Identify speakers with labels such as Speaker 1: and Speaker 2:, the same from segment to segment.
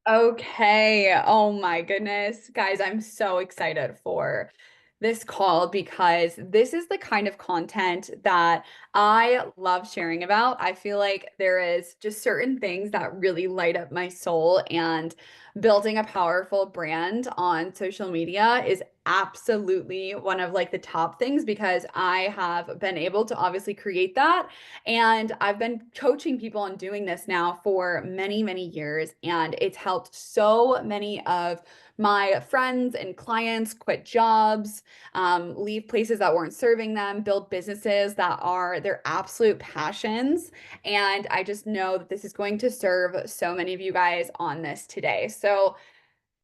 Speaker 1: Okay. Oh my goodness. Guys, I'm so excited for this call because this is the kind of content that I love sharing about. I feel like there is just certain things that really light up my soul, and building a powerful brand on social media is absolutely one of like the top things because I have been able to obviously create that, and I've been coaching people on doing this now for many, many years. And it's helped so many of my friends and clients quit jobs, leave places that weren't serving them, build businesses that are their absolute passions. And I just know that this is going to serve so many of you guys on this today. So,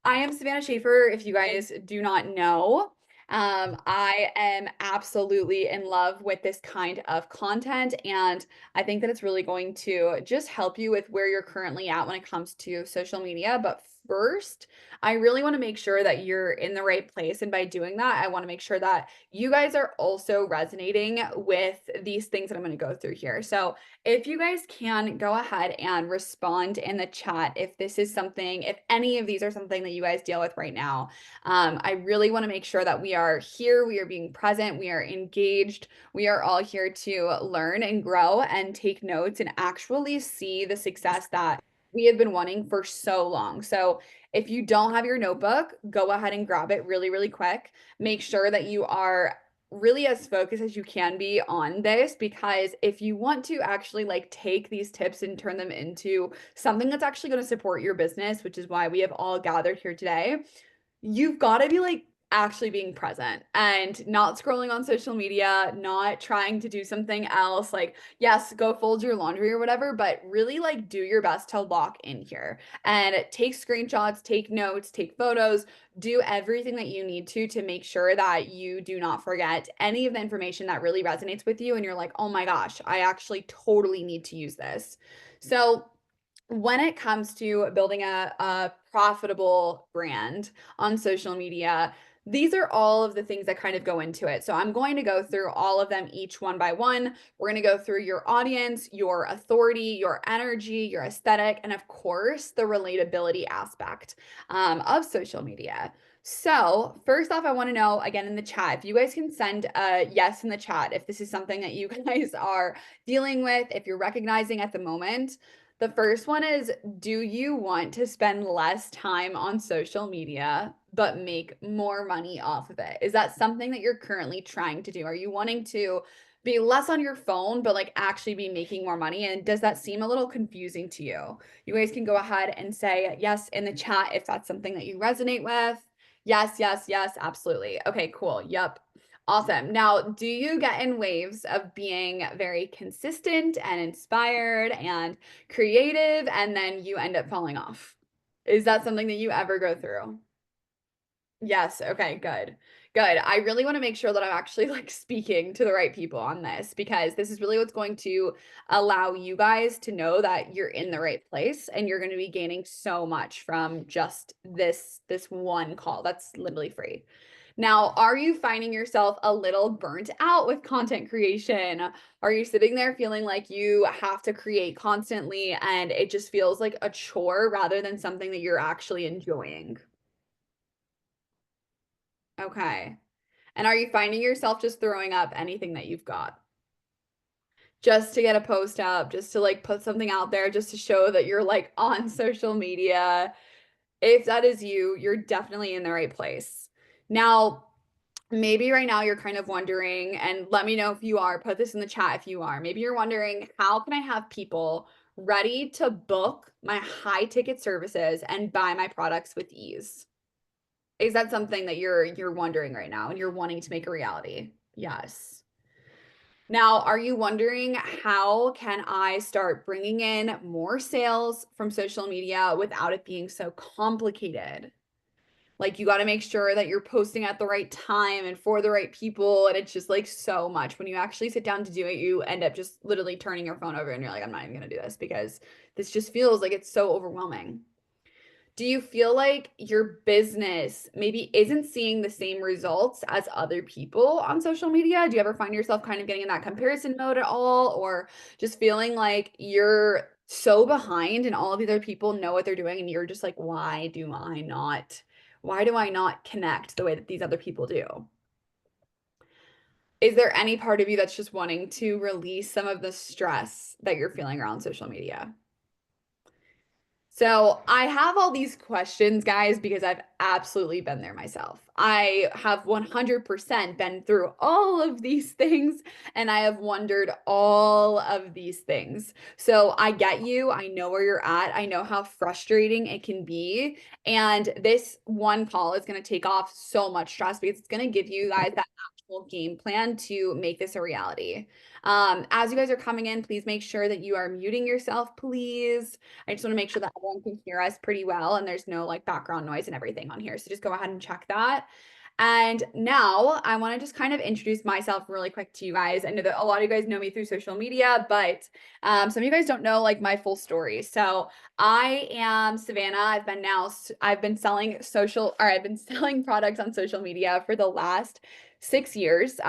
Speaker 1: I am Savannah Schaefer, if you guys do not know. I am absolutely in love with this kind of content, and I think that it's really going to just help you with where you're currently at when it comes to social media. But first, I really want to make sure that you're in the right place. And by doing that, I want to make sure that you guys are also resonating with these things that I'm going to go through here. So, if you guys can go ahead and respond in the chat if this is something, if any of these are something that you guys deal with right now. I really want to make sure that we are here, we are being present, we are engaged, we are all here to learn and grow and take notes and actually see the success that we have been wanting for so long. So, if you don't have your notebook, go ahead and grab it really, really quick. Make sure that you are really as focused as you can be on this, because if you want to actually like take these tips and turn them into something that's actually going to support your business, which is why we have all gathered here today, you've got to be like actually being present and not scrolling on social media, not trying to do something else. Like, yes, go fold your laundry or whatever, but really like do your best to lock in here and take screenshots, take notes, take photos, do everything that you need to make sure that you do not forget any of the information that really resonates with you. And you're like, oh my gosh, I actually totally need to use this. So, when it comes to building a profitable brand on social media, these are all of the things that kind of go into it. So I'm going to go through all of them each one by one. We're going to go through your audience, your authority, your energy, your aesthetic, and of course, the relatability aspect of social media. So, first off, I want to know again in the chat if you guys can send a yes in the chat if this is something that you guys are dealing with, if you're recognizing at the moment. The first one is, do you want to spend less time on social media but make more money off of it? Is that something that you're currently trying to do? Are you wanting to be less on your phone but like actually be making more money? And does that seem a little confusing to you? You guys can go ahead and say yes in the chat if that's something that you resonate with. Yes, yes, yes, absolutely. Okay, cool. Yep. Awesome. Now, do you get in waves of being very consistent and inspired and creative, and then you end up falling off? Is that something that you ever go through? Yes, okay, good. Good. I really wanna make sure that I'm actually, like, speaking to the right people on this, because this is really what's going to allow you guys to know that you're in the right place, and you're gonna be gaining so much from just this one call that's literally free. Now, are you finding yourself a little burnt out with content creation? Are you sitting there feeling like you have to create constantly and it just feels like a chore rather than something that you're actually enjoying? Okay. And are you finding yourself just throwing up anything that you've got? Just to get a post up, just to like put something out there, just to show that you're like on social media. If that is you, you're definitely in the right place. Now, maybe right now you're kind of wondering, and let me know if you are, put this in the chat if you are. Maybe you're wondering, how can I have people ready to book my high ticket services and buy my products with ease? Is that something that you're wondering right now and you're wanting to make a reality? Yes. Now, are you wondering, how can I start bringing in more sales from social media without it being so complicated? Like, you gotta make sure that you're posting at the right time and for the right people, and it's just, like, so much. When you actually sit down to do it, you end up just literally turning your phone over and you're like, "I'm not even gonna do this because this just feels like it's so overwhelming." Do you feel like your business maybe isn't seeing the same results as other people on social media? Do you ever find yourself kind of getting in that comparison mode at all, or just feeling like you're so behind and all of the other people know what they're doing and you're just like, why do I not connect the way that these other people do? Is there any part of you that's just wanting to release some of the stress that you're feeling around social media? So I have all these questions, guys, because I've absolutely been there myself. I have 100% been through all of these things and I have wondered all of these things. So I get you. I know where you're at. I know how frustrating it can be. And this one call is going to take off so much stress because it's going to give you guys that actual game plan to make this a reality. As you guys are coming in, please make sure that you are muting yourself, please. I just want to make sure that everyone can hear us pretty well and there's no like background noise and everything on here. So just go ahead and check that. And now I want to just kind of introduce myself really quick to you guys. I know that a lot of you guys know me through social media, but some of you guys don't know like my full story. So I am Savannah. I've been selling I've been selling products on social media for the last 6 years,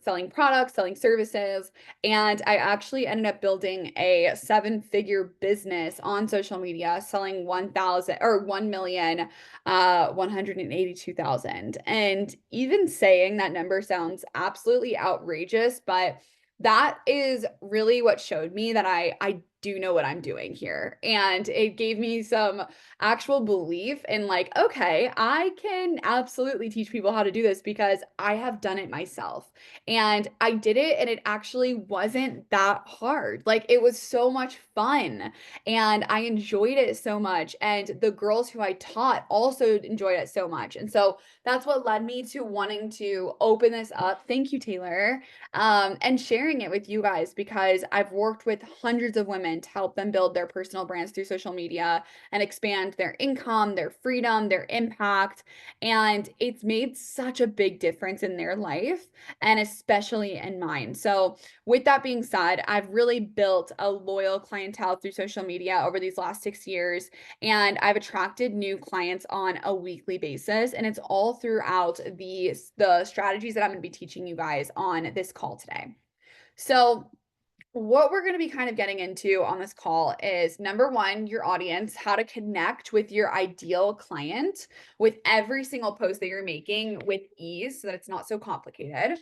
Speaker 1: selling products, selling services. And I actually ended up building a 7-figure business on social media, selling 1,000 or 182,000. And even saying that number sounds absolutely outrageous, but that is really what showed me that I do know what I'm doing here. And it gave me some actual belief in like, okay, I can absolutely teach people how to do this because I have done it myself. And I did it and it actually wasn't that hard. Like it was so much fun and I enjoyed it so much. And the girls who I taught also enjoyed it so much. And so that's what led me to wanting to open this up. Thank you, Taylor. And sharing it with you guys because I've worked with hundreds of women to help them build their personal brands through social media and expand their income, their freedom, their impact. And it's made such a big difference in their life and especially in mine. So, with that being said, I've really built a loyal clientele through social media over these last 6 years, and I've attracted new clients on a weekly basis. And it's all throughout the strategies that I'm going to be teaching you guys on this call today. So, what we're going to be kind of getting into on this call is number one, your audience, how to connect with your ideal client with every single post that you're making with ease so that it's not so complicated.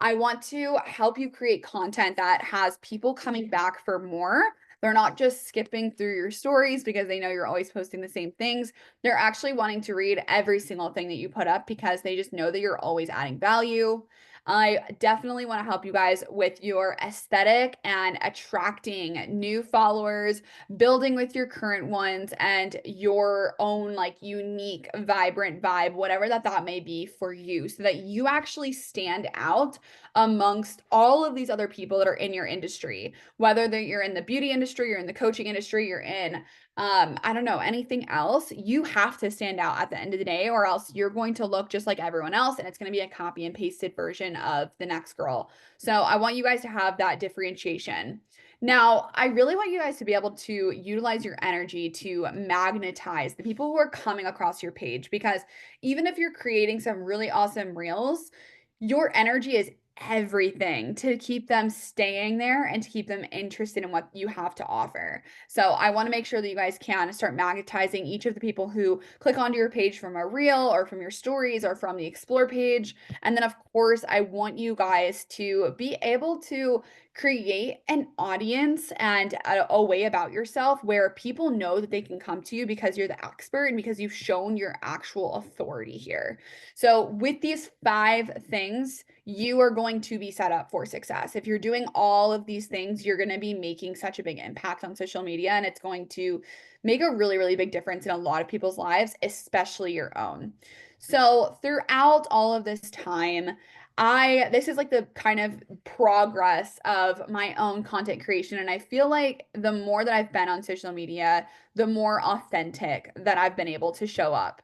Speaker 1: I want to help you create content that has people coming back for more. They're not just skipping through your stories because they know you're always posting the same things. They're actually wanting to read every single thing that you put up because they just know that you're always adding value. I definitely want to help you guys with your aesthetic and attracting new followers, building with your current ones, and your own like unique, vibrant vibe, whatever that may be for you, so that you actually stand out amongst all of these other people that are in your industry, whether you're in the beauty industry, you're in the coaching industry, you're in I don't know, anything else. You have to stand out at the end of the day, or else you're going to look just like everyone else and it's going to be a copy and pasted version of the next girl. So I want you guys to have that differentiation. Now, I really want you guys to be able to utilize your energy to magnetize the people who are coming across your page, because even if you're creating some really awesome reels, your energy is everything to keep them staying there and to keep them interested in what you have to offer. So I want to make sure that you guys can start magnetizing each of the people who click onto your page from a reel or from your stories or from the explore page. And then of course, I want you guys to be able to create an audience and a way about yourself where people know that they can come to you because you're the expert and because you've shown your actual authority here. So with these 5 things, you are going to be set up for success. If you're doing all of these things, you're going to be making such a big impact on social media, and it's going to make a really, really big difference in a lot of people's lives, especially your own. So throughout all of this time, this is like the kind of progress of my own content creation. And I feel like the more that I've been on social media, the more authentic that I've been able to show up.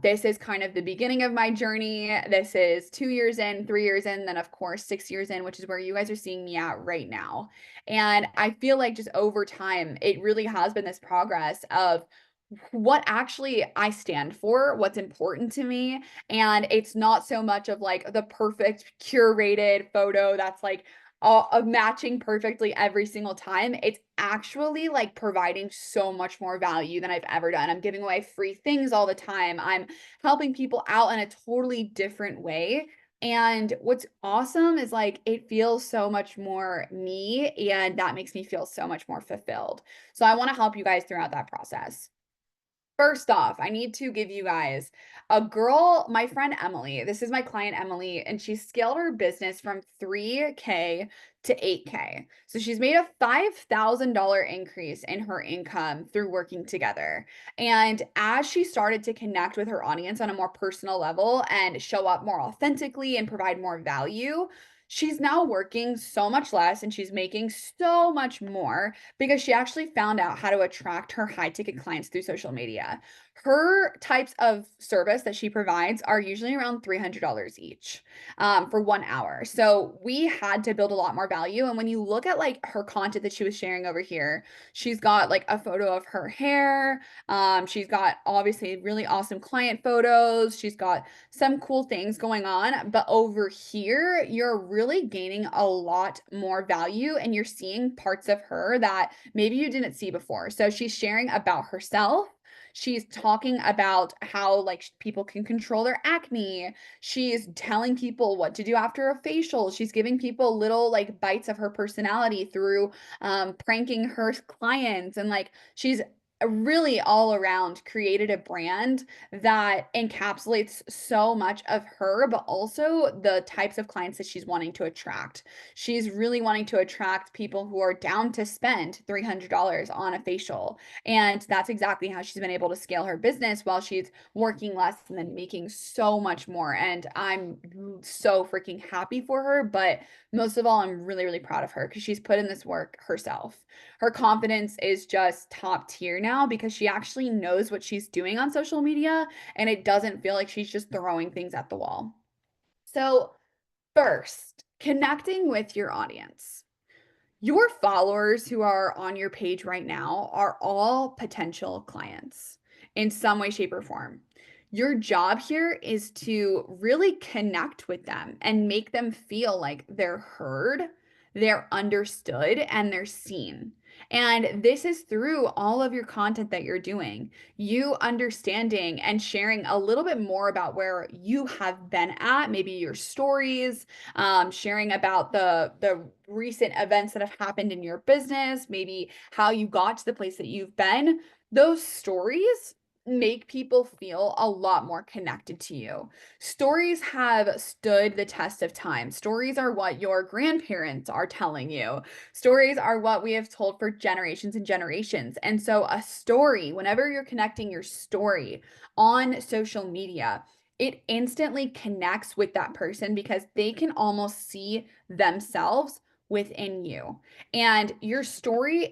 Speaker 1: This is kind of the beginning of my journey. This is 2 years in, 3 years in, then of course 6 years in, which is where you guys are seeing me at right now. And I feel like just over time, it really has been this progress of what actually I stand for, what's important to me. And it's not so much of like the perfect curated photo that's like matching perfectly every single time. It's actually like providing so much more value than I've ever done. I'm giving away free things all the time. I'm helping people out in a totally different way. And what's awesome is like it feels so much more me, and that makes me feel so much more fulfilled. So I want to help you guys throughout that process. First off, I need to give you guys a girl, my friend Emily. This is my client Emily, and she scaled her business from 3K to 8K. So she's made a $5,000 increase in her income through working together. And as she started to connect with her audience on a more personal level and show up more authentically and provide more value, she's now working so much less and she's making so much more because she actually found out how to attract her high ticket clients through social media. Her types of service that she provides are usually around $300 each for 1 hour. So we had to build a lot more value. And when you look at like her content that she was sharing over here, she's got like a photo of her hair. She's got obviously really awesome client photos. She's got some cool things going on. But over here, you're really gaining a lot more value and you're seeing parts of her that maybe you didn't see before. So she's sharing about herself. She's talking about how like people can control their acne. She's telling people what to do after a facial. She's giving people little like bites of her personality through pranking her clients, and like she's really all around created a brand that encapsulates so much of her, but also the types of clients that she's wanting to attract. She's really wanting to attract people who are down to spend $300 on a facial. And that's exactly how she's been able to scale her business while she's working less and then making so much more. And I'm so freaking happy for her. But most of all, I'm really, really proud of her because she's put in this work herself. Her confidence is just top tier now because she actually knows what she's doing on social media and it doesn't feel like she's just throwing things at the wall. So, first, connecting with your audience. Your followers who are on your page right now are all potential clients in some way, shape, or form. Your job here is to really connect with them and make them feel like they're heard, they're understood, and they're seen. And this is through all of your content that you're doing. You understanding and sharing a little bit more about where you have been at, maybe your stories, sharing about the recent events that have happened in your business, maybe how you got to the place that you've been. Those stories make people feel a lot more connected to you. Stories have stood the test of time. Stories are what your grandparents are telling you. Stories are what we have told for generations and generations. And so a story, whenever you're connecting your story on social media, it instantly connects with that person because they can almost see themselves within you. And your story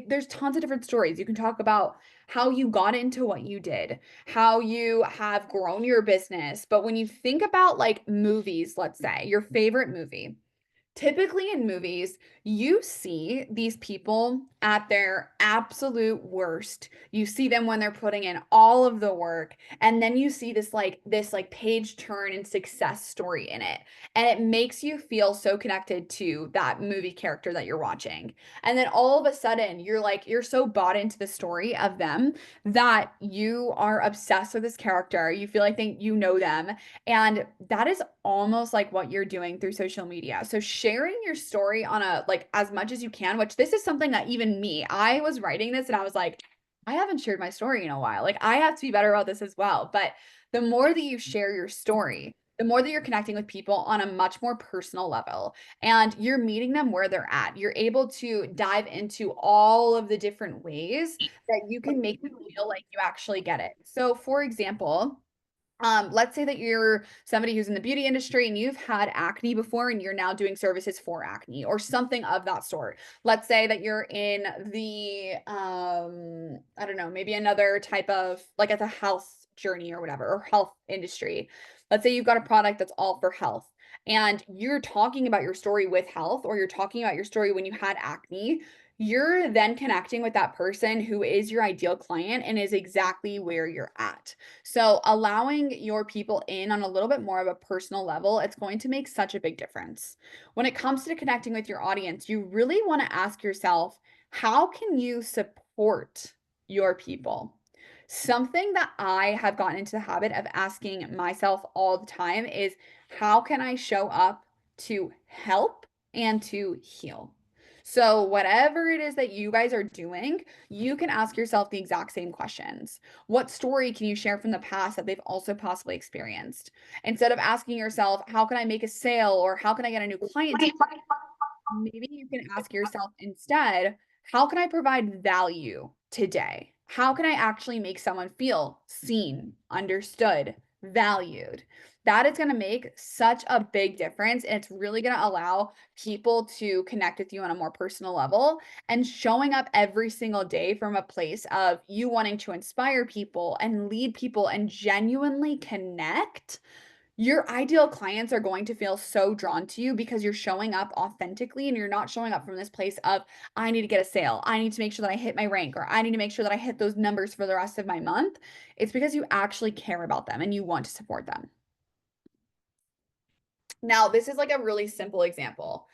Speaker 1: there's tons of different stories. You can talk about how you got into what you did, how you have grown your business. But when you think about like movies, let's say your favorite movie, typically in movies, you see these people at their absolute worst. You see them when they're putting in all of the work, and then you see this like page turn and success story in it. And it makes you feel so connected to that movie character that you're watching. And then all of a sudden, you're so bought into the story of them that you are obsessed with this character. You feel like you know them, and that is almost like what you're doing through social media. So sharing your story on a like as much as you can, which this is something that even me, I was writing this and I was like, I haven't shared my story in a while. Like I have to be better about this as well. But the more that you share your story, the more that you're connecting with people on a much more personal level and you're meeting them where they're at. You're able to dive into all of the different ways that you can make them feel like you actually get it. So, for example, let's say that you're somebody who's in the beauty industry and you've had acne before and you're now doing services for acne or something of that sort. Let's say that you're in the I don't know, maybe another type of like at the health journey or whatever, or health industry. Let's say you've got a product that's all for health and you're talking about your story with health, or you're talking about your story when you had acne. you're then connecting with that person who is your ideal client and is exactly where you're at. So, allowing your people in on a little bit more of a personal level, it's going to make such a big difference. When it comes to connecting with your audience, you really want to ask yourself, how can you support your people? Something that I have gotten into the habit of asking myself all the time is, how can I show up to help and to heal? So, whatever it is that you guys are doing, you can ask yourself the exact same questions. What story can you share from the past that they've also possibly experienced? Instead of asking yourself, how can I make a sale or how can I get a new client today? Maybe you can ask yourself instead, how can I provide value today? How can I actually make someone feel seen, understood, valued? That is going to make such a big difference. And it's really going to allow people to connect with you on a more personal level and showing up every single day from a place of you wanting to inspire people and lead people and genuinely connect. Your ideal clients are going to feel so drawn to you because you're showing up authentically and you're not showing up from this place of, I need to get a sale. I need to make sure that I hit my rank, or I need to make sure that I hit those numbers for the rest of my month. It's because you actually care about them and you want to support them. Now, this is like a really simple example.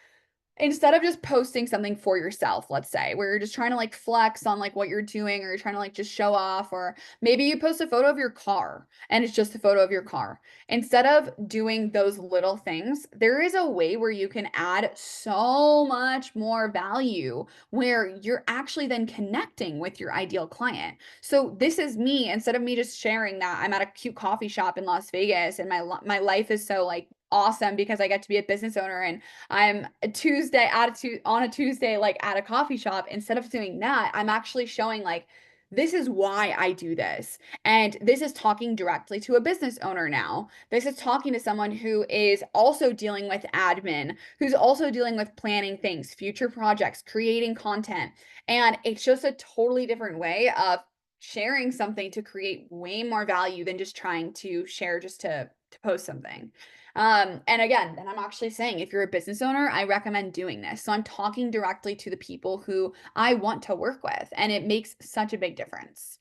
Speaker 1: Instead of just posting something for yourself, let's say, where you're just trying to like flex on like what you're doing, or you're trying to like just show off, or maybe you post a photo of your car and it's just a photo of your car. Instead of doing those little things, there is a way where you can add so much more value where you're actually then connecting with your ideal client. So this is me, instead of me just sharing that I'm at a cute coffee shop in Las Vegas and my life is so like awesome because I get to be a business owner and I'm a Tuesday attitude on a Tuesday, like at a coffee shop. Instead of doing that, I'm actually showing like, this is why I do this. And this is talking directly to a business owner now. This is talking to someone who is also dealing with admin, who's also dealing with planning things, future projects, creating content. And it's just a totally different way of sharing something to create way more value than just trying to share just to post something. And again, then I'm actually saying, if you're a business owner, I recommend doing this. So I'm talking directly to the people who I want to work with, and it makes such a big difference.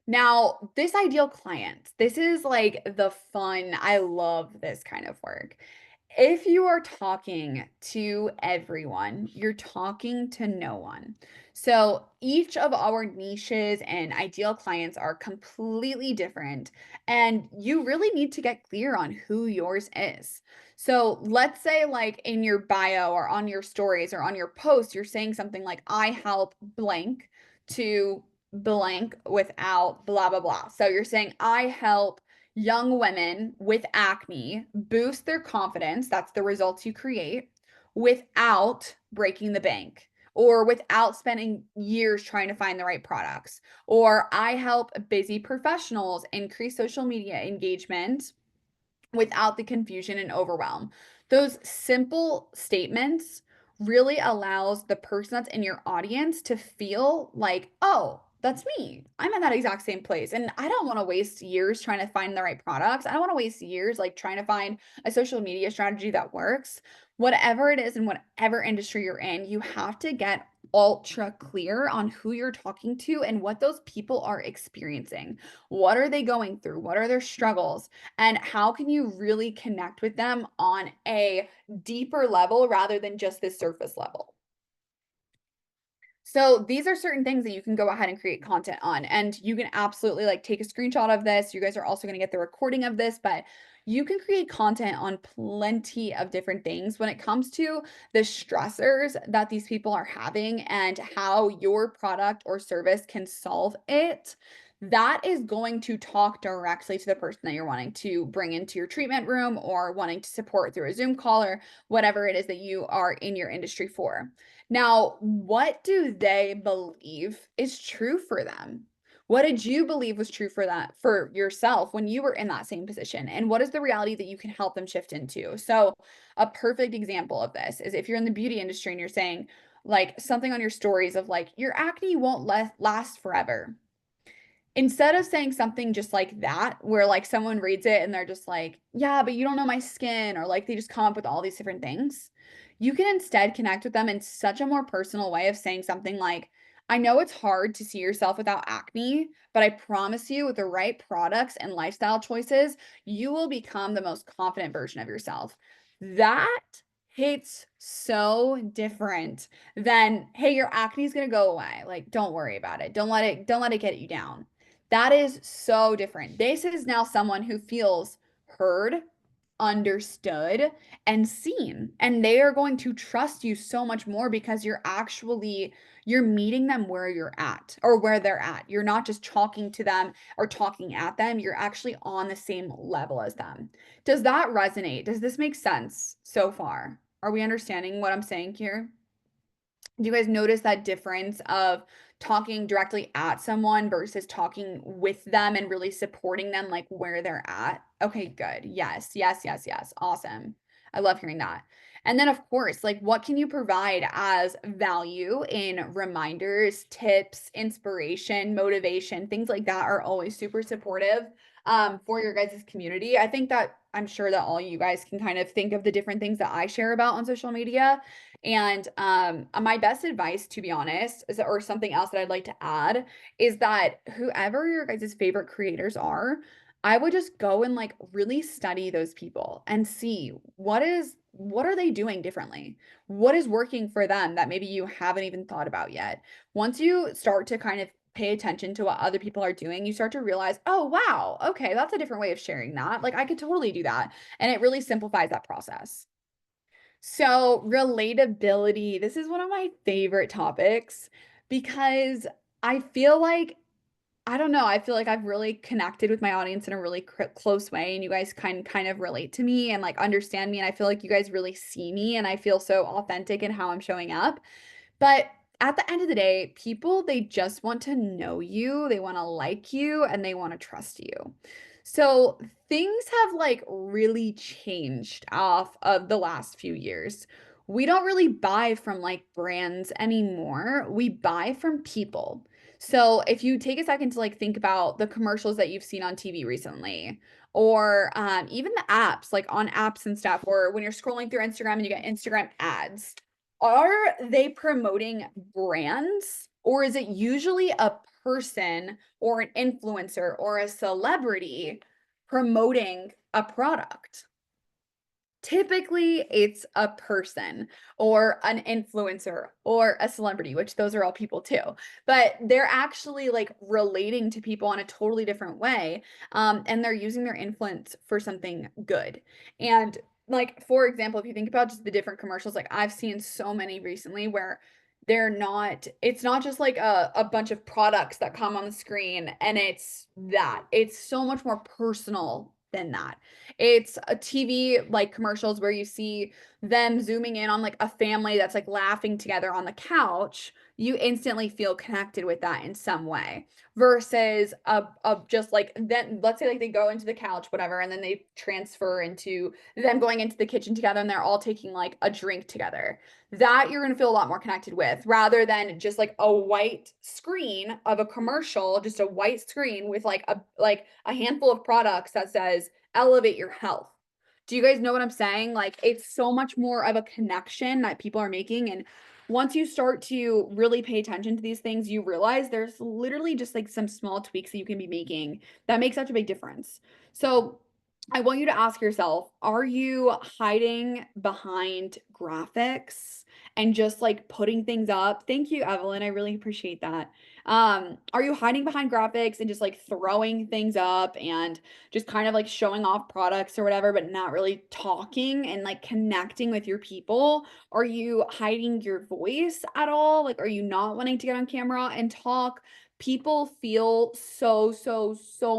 Speaker 1: Now, this ideal client, this is like the fun. I love this kind of work. If you are talking to everyone, you're talking to no one. So each of our niches and ideal clients are completely different, and you really need to get clear on who yours is. So let's say, like in your bio or on your stories or on your post, you're saying something like, I help blank to blank without blah, blah, blah. So you're saying, I help young women with acne boost their confidence. That's the results you create without breaking the bank or without spending years trying to find the right products. Or I help busy professionals increase social media engagement without the confusion and overwhelm. Those simple statements really allows the person that's in your audience to feel like, oh, that's me. I'm in that exact same place. And I don't want to waste years trying to find the right products. I don't want to waste years like trying to find a social media strategy that works. Whatever it is in whatever industry you're in, you have to get ultra clear on who you're talking to and what those people are experiencing. What are they going through? What are their struggles? And how can you really connect with them on a deeper level rather than just this surface level? So these are certain things that you can go ahead and create content on, and you can absolutely like take a screenshot of this. You guys are also going to get the recording of this, but you can create content on plenty of different things when it comes to the stressors that these people are having and how your product or service can solve it. That is going to talk directly to the person that you're wanting to bring into your treatment room or wanting to support through a Zoom call or whatever it is that you are in your industry for. Now, what do they believe is true for them? What did you believe was true for that for yourself when you were in that same position? And what is the reality that you can help them shift into? So, a perfect example of this is if you're in the beauty industry and you're saying like something on your stories of like your acne won't last forever. Instead of saying something just like that, where like someone reads it and they're just like, yeah, but you don't know my skin, or like they just come up with all these different things, you can instead connect with them in such a more personal way of saying something like, I know it's hard to see yourself without acne, but I promise you, with the right products and lifestyle choices, you will become the most confident version of yourself. That hits so different than, hey, your acne is going to go away. Like, don't worry about it. Don't let it get you down. That is so different. This is now someone who feels heard, understood, and seen. And they are going to trust you so much more because you're meeting them where you're at or where they're at. You're not just talking to them or talking at them. You're actually on the same level as them. Does that resonate? Does this make sense so far? Are we understanding what I'm saying here? Do you guys notice that difference of talking directly at someone versus talking with them and really supporting them like where they're at? Okay, good. Yes, yes, yes, yes. Awesome. I love hearing that. And then, of course, like what can you provide as value in reminders, tips, inspiration, motivation, things like that are always super supportive for your guys' community. I think that I'm sure that all you guys can kind of think of the different things that I share about on social media and my best advice, to be honest, is or something else that I'd like to add is that whoever your guys' favorite creators are, I would just go and like really study those people and see what are they doing differently? What is working for them that maybe you haven't even thought about yet? Once you start to kind of pay attention to what other people are doing, you start to realize, oh wow, okay, that's a different way of sharing that. Like I could totally do that. And it really simplifies that process. So, relatability, this is one of my favorite topics because I feel like I don't know, I feel like I've really connected with my audience in a really close way and you guys kind of relate to me and like understand me and I feel like you guys really see me and I feel so authentic in how I'm showing up. But at the end of the day, people, they just want to know you, they want to like you, and they want to trust you. So things have like really changed off of the last few years. We don't really buy from like brands anymore. We buy from people. So if you take a second to like think about the commercials that you've seen on TV recently, or even the apps, like on apps and stuff, or when you're scrolling through Instagram and you get Instagram ads, are they promoting brands or is it usually a person or an influencer or a celebrity promoting a product? Typically, it's a person or an influencer or a celebrity, which those are all people too. But they're actually like relating to people in a totally different way. And they're using their influence for something good. And like, for example, if you think about just the different commercials, like I've seen so many recently where it's not just like a bunch of products that come on the screen and it's so much more personal than that. It's a TV like commercials where you see them zooming in on like a family that's like laughing together on the couch. You instantly feel connected with that in some way versus a just like then let's say like they go into the couch, whatever, and then they transfer into them going into the kitchen together and they're all taking like a drink together. That you're going to feel a lot more connected with rather than just like a white screen of a commercial, just a white screen with like a handful of products that says elevate your health. Do you guys know what I'm saying? Like it's so much more of a connection that people are making. And once you start to really pay attention to these things, you realize there's literally just like some small tweaks that you can be making that make such a big difference. So I want you to ask yourself, are you hiding behind graphics and just like putting things up? Thank you, Evelyn. I really appreciate that. Are you hiding behind graphics and just like throwing things up and just kind of like showing off products or whatever, but not really talking and like connecting with your people? Are you hiding your voice at all? Like, are you not wanting to get on camera and talk? People feel so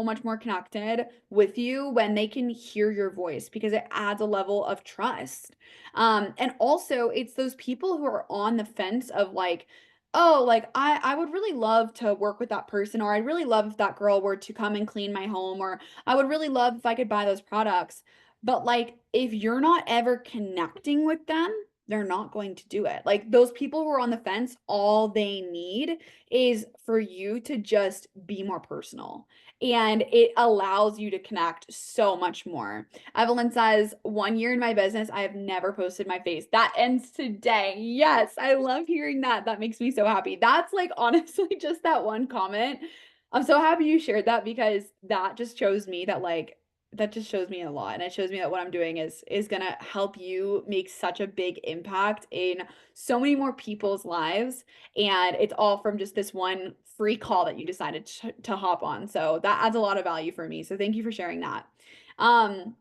Speaker 1: much more connected with you when they can hear your voice because it adds a level of trust. And also it's those people who are on the fence of like, oh, like I would really love to work with that person, or I'd really love if that girl were to come and clean my home, or I would really love if I could buy those products. But like if you're not ever connecting with them, they're not going to do it. Like those people who are on the fence, all they need is for you to just be more personal. And it allows you to connect so much more. Evelyn says, 1 year in my business, I have never posted my face. That ends today. Yes, I love hearing that. That makes me so happy. That's like honestly just that one comment. I'm so happy you shared that because that just shows me that that just shows me a lot, and it shows me that what I'm doing is gonna help you make such a big impact in so many more people's lives, and it's all from just this one free call that you decided to hop on. So that adds a lot of value for me. So thank you for sharing that. Um,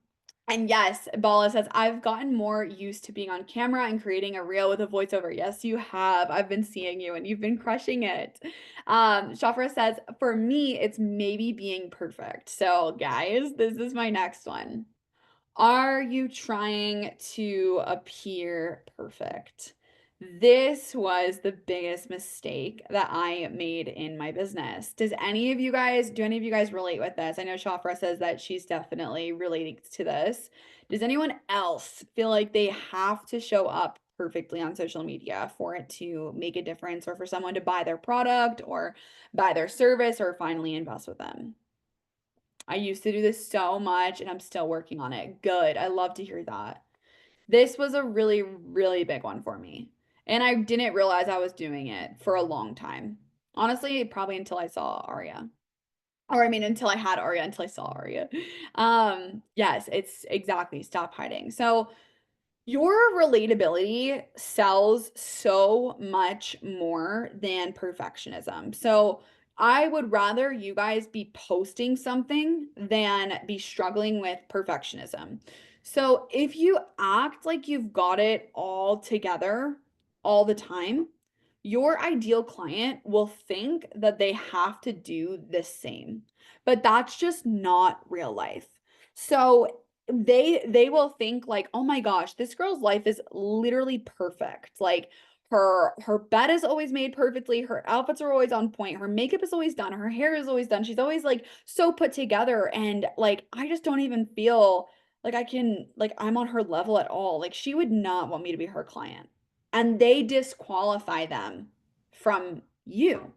Speaker 1: and yes, Bala says, I've gotten more used to being on camera and creating a reel with a voiceover. Yes, you have. I've been seeing you and you've been crushing it. Shafra says, for me, it's maybe being perfect. So, guys, this is my next one. Are you trying to appear perfect? This was the biggest mistake that I made in my business. Do any of you guys relate with this? I know Shafra says that she's definitely relating to this. Does anyone else feel like they have to show up perfectly on social media for it to make a difference, or for someone to buy their product or buy their service or finally invest with them? I used to do this so much and I'm still working on it. Good. I love to hear that. This was a really, really big one for me. And I didn't realize I was doing it for a long time. Honestly, probably until I saw Arya. Or I mean, until I had Arya, until I saw Arya. Yes, it's exactly stop hiding. So your relatability sells so much more than perfectionism. So I would rather you guys be posting something than be struggling with perfectionism. So if you act like you've got it all together all the time, your ideal client will think that they have to do the same. But that's just not real life. So they will think like, "Oh my gosh, this girl's life is literally perfect." Like her bed is always made perfectly, her outfits are always on point, her makeup is always done, her hair is always done. She's always like so put together, and like I just don't even feel like I'm on her level at all. Like she would not want me to be her client. And they disqualify them from you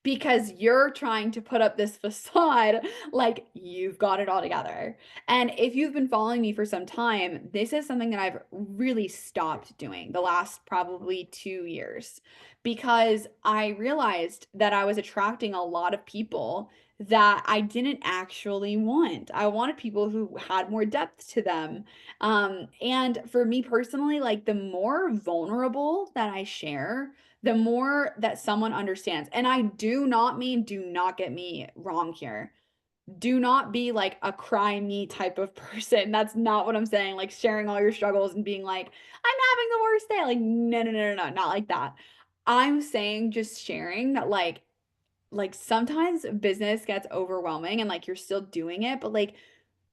Speaker 1: because you're trying to put up this facade like you've got it all together. And if you've been following me for some time, this is something that I've really stopped doing the last probably 2 years because I realized that I was attracting a lot of people that I didn't actually want. I wanted people who had more depth to them. And for me personally, like the more vulnerable that I share, the more that someone understands. And I do not mean, do not get me wrong here. Do not be like a cry me type of person. That's not what I'm saying. Like sharing all your struggles and being like, I'm having the worst day. Like, no, no, no, no, no, not like that. I'm saying just sharing that like sometimes business gets overwhelming and like you're still doing it, but like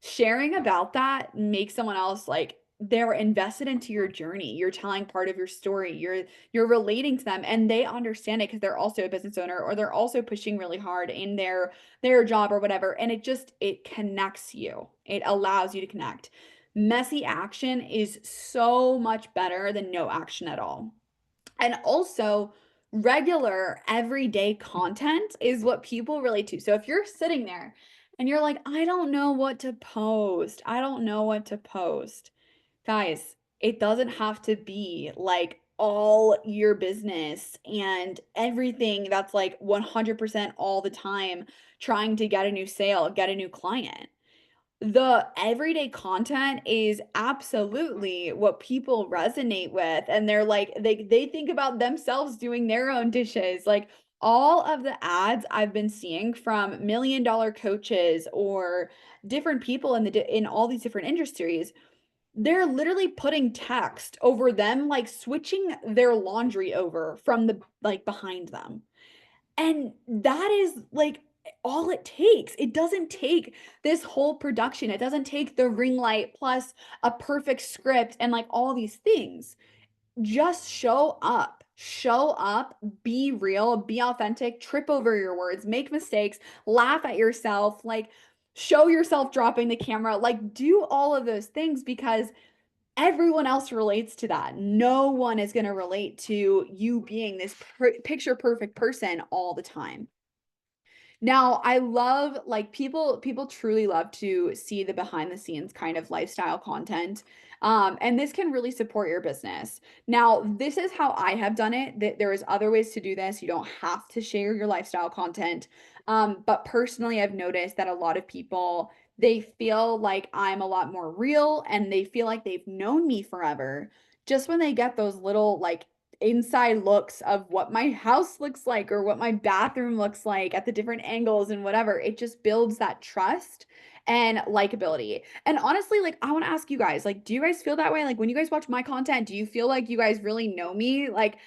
Speaker 1: sharing about that makes someone else like they're invested into your journey. You're telling part of your story. You're relating to them and they understand it because they're also a business owner or they're also pushing really hard in their job or whatever. And it connects you. It allows you to connect. Messy action is so much better than no action at all. And also, regular everyday content is what people relate to. So if you're sitting there and you're like, I don't know what to post, I don't know what to post, guys, it doesn't have to be like all your business and everything that's like 100% all the time trying to get a new sale, get a new client. The everyday content is absolutely what people resonate with, and they're like they think about themselves doing their own dishes. Like all of the ads I've been seeing from million-dollar coaches or different people in all these different industries, they're literally putting text over them, like switching their laundry over from the like behind them. And that is like all it takes. It doesn't take this whole production. It doesn't take the ring light plus a perfect script and like all these things. Just show up. Show up, be real, be authentic, trip over your words, make mistakes, laugh at yourself, like show yourself dropping the camera, like do all of those things because everyone else relates to that. No one is going to relate to you being this picture perfect person all the time. Now, I love like people truly love to see the behind the scenes kind of lifestyle content. And this can really support your business. Now, this is how I have done it. There is other ways to do this. You don't have to share your lifestyle content. But personally, I've noticed that a lot of people they feel like I'm a lot more real and they feel like they've known me forever just when they get those little like inside looks of what my house looks like or what my bathroom looks like at the different angles and whatever. It just builds that trust and likability. And honestly, like I want to ask you guys, like, do you guys feel that way? Like when you guys watch my content, do you feel like you guys really know me? Like,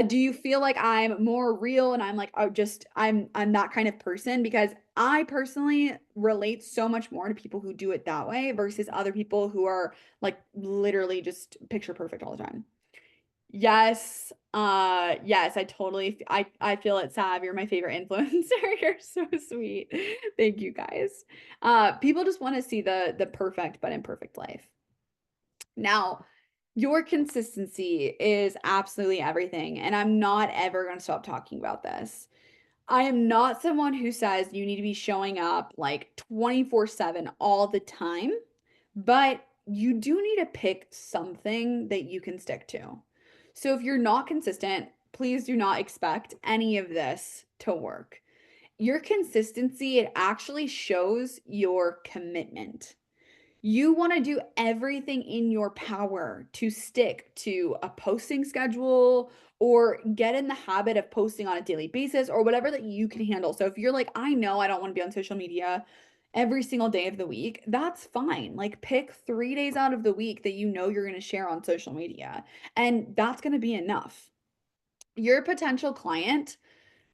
Speaker 1: do you feel like I'm more real and I'm like, oh, just I'm that kind of person? Because I personally relate so much more to people who do it that way versus other people who are like literally just picture perfect all the time. Yes. Yes, I totally I feel it, Sav. You're my favorite influencer. You're so sweet. Thank you guys. People just want to see the perfect but imperfect life. Now, your consistency is absolutely everything, and I'm not ever going to stop talking about this. I am not someone who says you need to be showing up like 24/7 all the time, but you do need to pick something that you can stick to. So if you're not consistent, please do not expect any of this to work. Your consistency, it actually shows your commitment. You want to do everything in your power to stick to a posting schedule or get in the habit of posting on a daily basis or whatever that you can handle. So if you're like, I know I don't want to be on social media every single day of the week, that's fine. Like pick 3 days out of the week that you know you're going to share on social media, and that's going to be enough. Your potential client,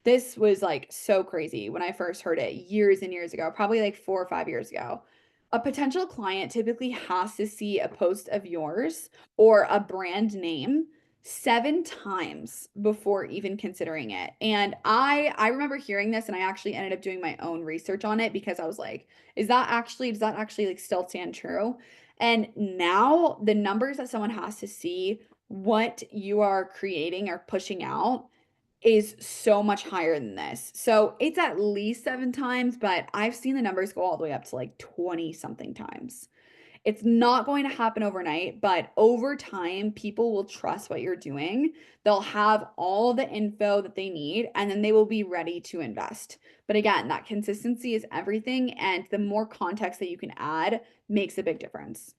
Speaker 1: this was, like, so crazy when I first heard it years and years ago, probably, like, 4 or 5 years ago. A potential client typically has to see a post of yours or a brand name 7 times before even considering it, and I remember hearing this, and I actually ended up doing my own research on it because I was like, does that actually, like, still stand true?" And now the numbers that someone has to see what you are creating or pushing out is so much higher than this. So it's at least 7 times, but I've seen the numbers go all the way up to like 20 something times. It's not going to happen overnight, but over time, people will trust what you're doing. They'll have all the info that they need, and then they will be ready to invest. But again, that consistency is everything, and the more context that you can add makes a big difference.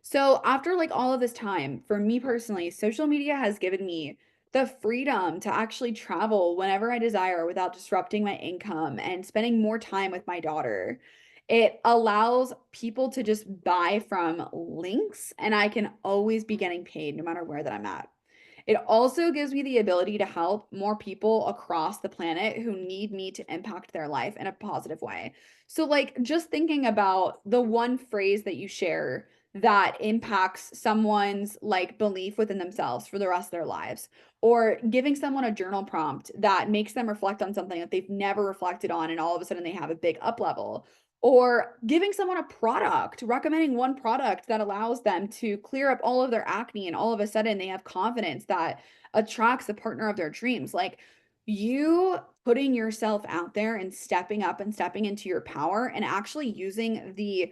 Speaker 1: So after like all of this time, for me personally, social media has given me the freedom to actually travel whenever I desire without disrupting my income and spending more time with my daughter. It allows people to just buy from links and I can always be getting paid no matter where that I'm at. It also gives me the ability to help more people across the planet who need me to impact their life in a positive way. So, like, just thinking about the one phrase that you share that impacts someone's like belief within themselves for the rest of their lives, or giving someone a journal prompt that makes them reflect on something that they've never reflected on, and all of a sudden they have a big up level, or giving someone a product, recommending one product that allows them to clear up all of their acne, and all of a sudden they have confidence that attracts the partner of their dreams. Like you putting yourself out there and stepping up and stepping into your power and actually using the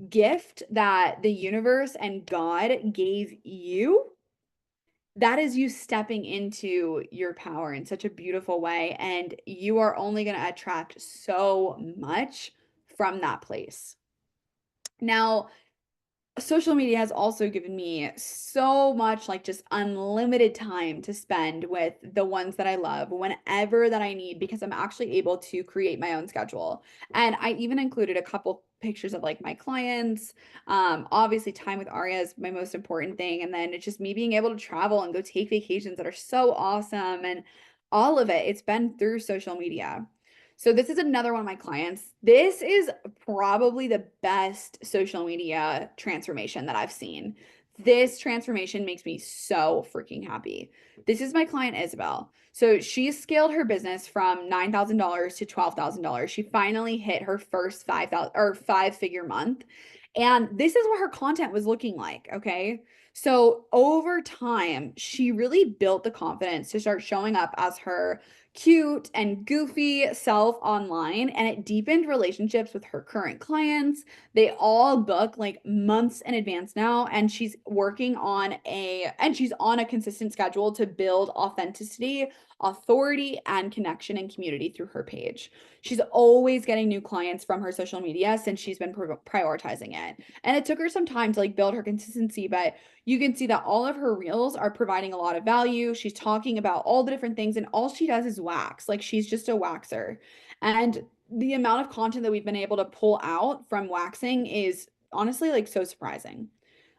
Speaker 1: gift that the universe and God gave you, that is you stepping into your power in such a beautiful way. And you are only going to attract so much from that place. Now, social media has also given me so much like just unlimited time to spend with the ones that I love whenever that I need because I'm actually able to create my own schedule. And I even included a couple pictures of like my clients. Obviously time with Aria is my most important thing. And then it's just me being able to travel and go take vacations that are so awesome. And all of it, it's been through social media. So this is another one of my clients. This is probably the best social media transformation that I've seen. This transformation makes me so freaking happy. This is my client Isabel. So she scaled her business from $9,000 to $12,000. She finally hit her first 5,000 or 5-figure month. And this is what her content was looking like, okay? So over time, she really built the confidence to start showing up as her cute and goofy self online, and it deepened relationships with her current clients. They all book like months in advance now, and she's on a consistent schedule to build authenticity, authority, and connection and community through her page. She's always getting new clients from her social media since she's been prioritizing it. And it took her some time to like build her consistency, but you can see that all of her reels are providing a lot of value. She's talking about all the different things, and all she does is wax. Like she's just a waxer. And the amount of content that we've been able to pull out from waxing is honestly like so surprising.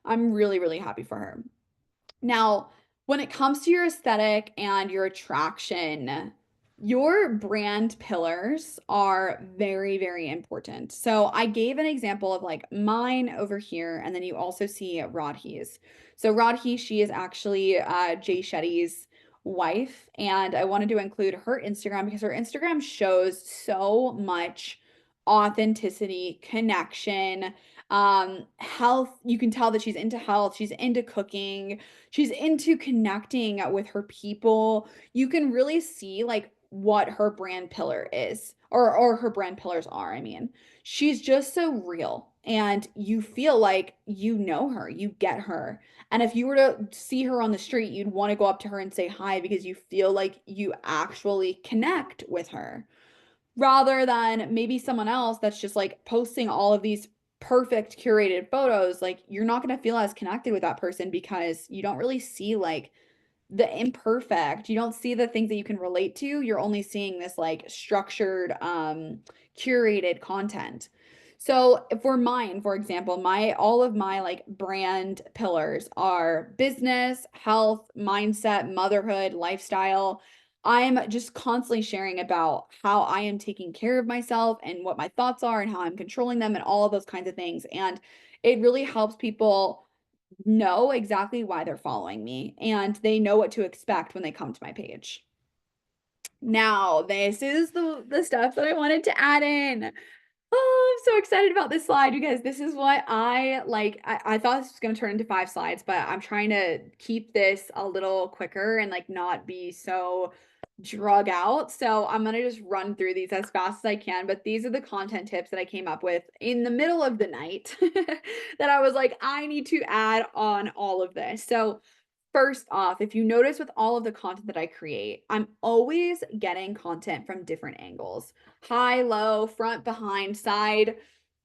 Speaker 1: I'm really, really happy for her. Now, when it comes to your aesthetic and your attraction, your brand pillars are very, very important. So I gave an example of like mine over here, and then you also see Rodhy's. So Rodhy, she is actually Jay Shetty's wife, and I wanted to include her Instagram because her Instagram shows so much authenticity, connection, health. You can tell that she's into health, she's into cooking, she's into connecting with her people. You can really see like what her brand pillar is, or her brand pillars are, I mean. She's just so real, and you feel like you know her, you get her. And if you were to see her on the street, you'd want to go up to her and say hi because you feel like you actually connect with her, rather than maybe someone else that's just like posting all of these perfect curated photos. Like you're not going to feel as connected with that person because you don't really see like the imperfect. You don't see the things that you can relate to. You're only seeing this like structured, curated content. So for mine, for example, my all of my like brand pillars are business, health, mindset, motherhood, lifestyle. I'm just constantly sharing about how I am taking care of myself and what my thoughts are and how I'm controlling them and all of those kinds of things. And it really helps people know exactly why they're following me, and they know what to expect when they come to my page. Now, this is the stuff that I wanted to add in. Oh, I'm so excited about this slide because this is what I like. I thought this was going to turn into 5 slides, but I'm trying to keep this a little quicker and like not be so drug out. So I'm going to just run through these as fast as I can. But these are the content tips that I came up with in the middle of the night that I was like, I need to add on all of this. So first off, if you notice with all of the content that I create, I'm always getting content from different angles: high, low, front, behind, side,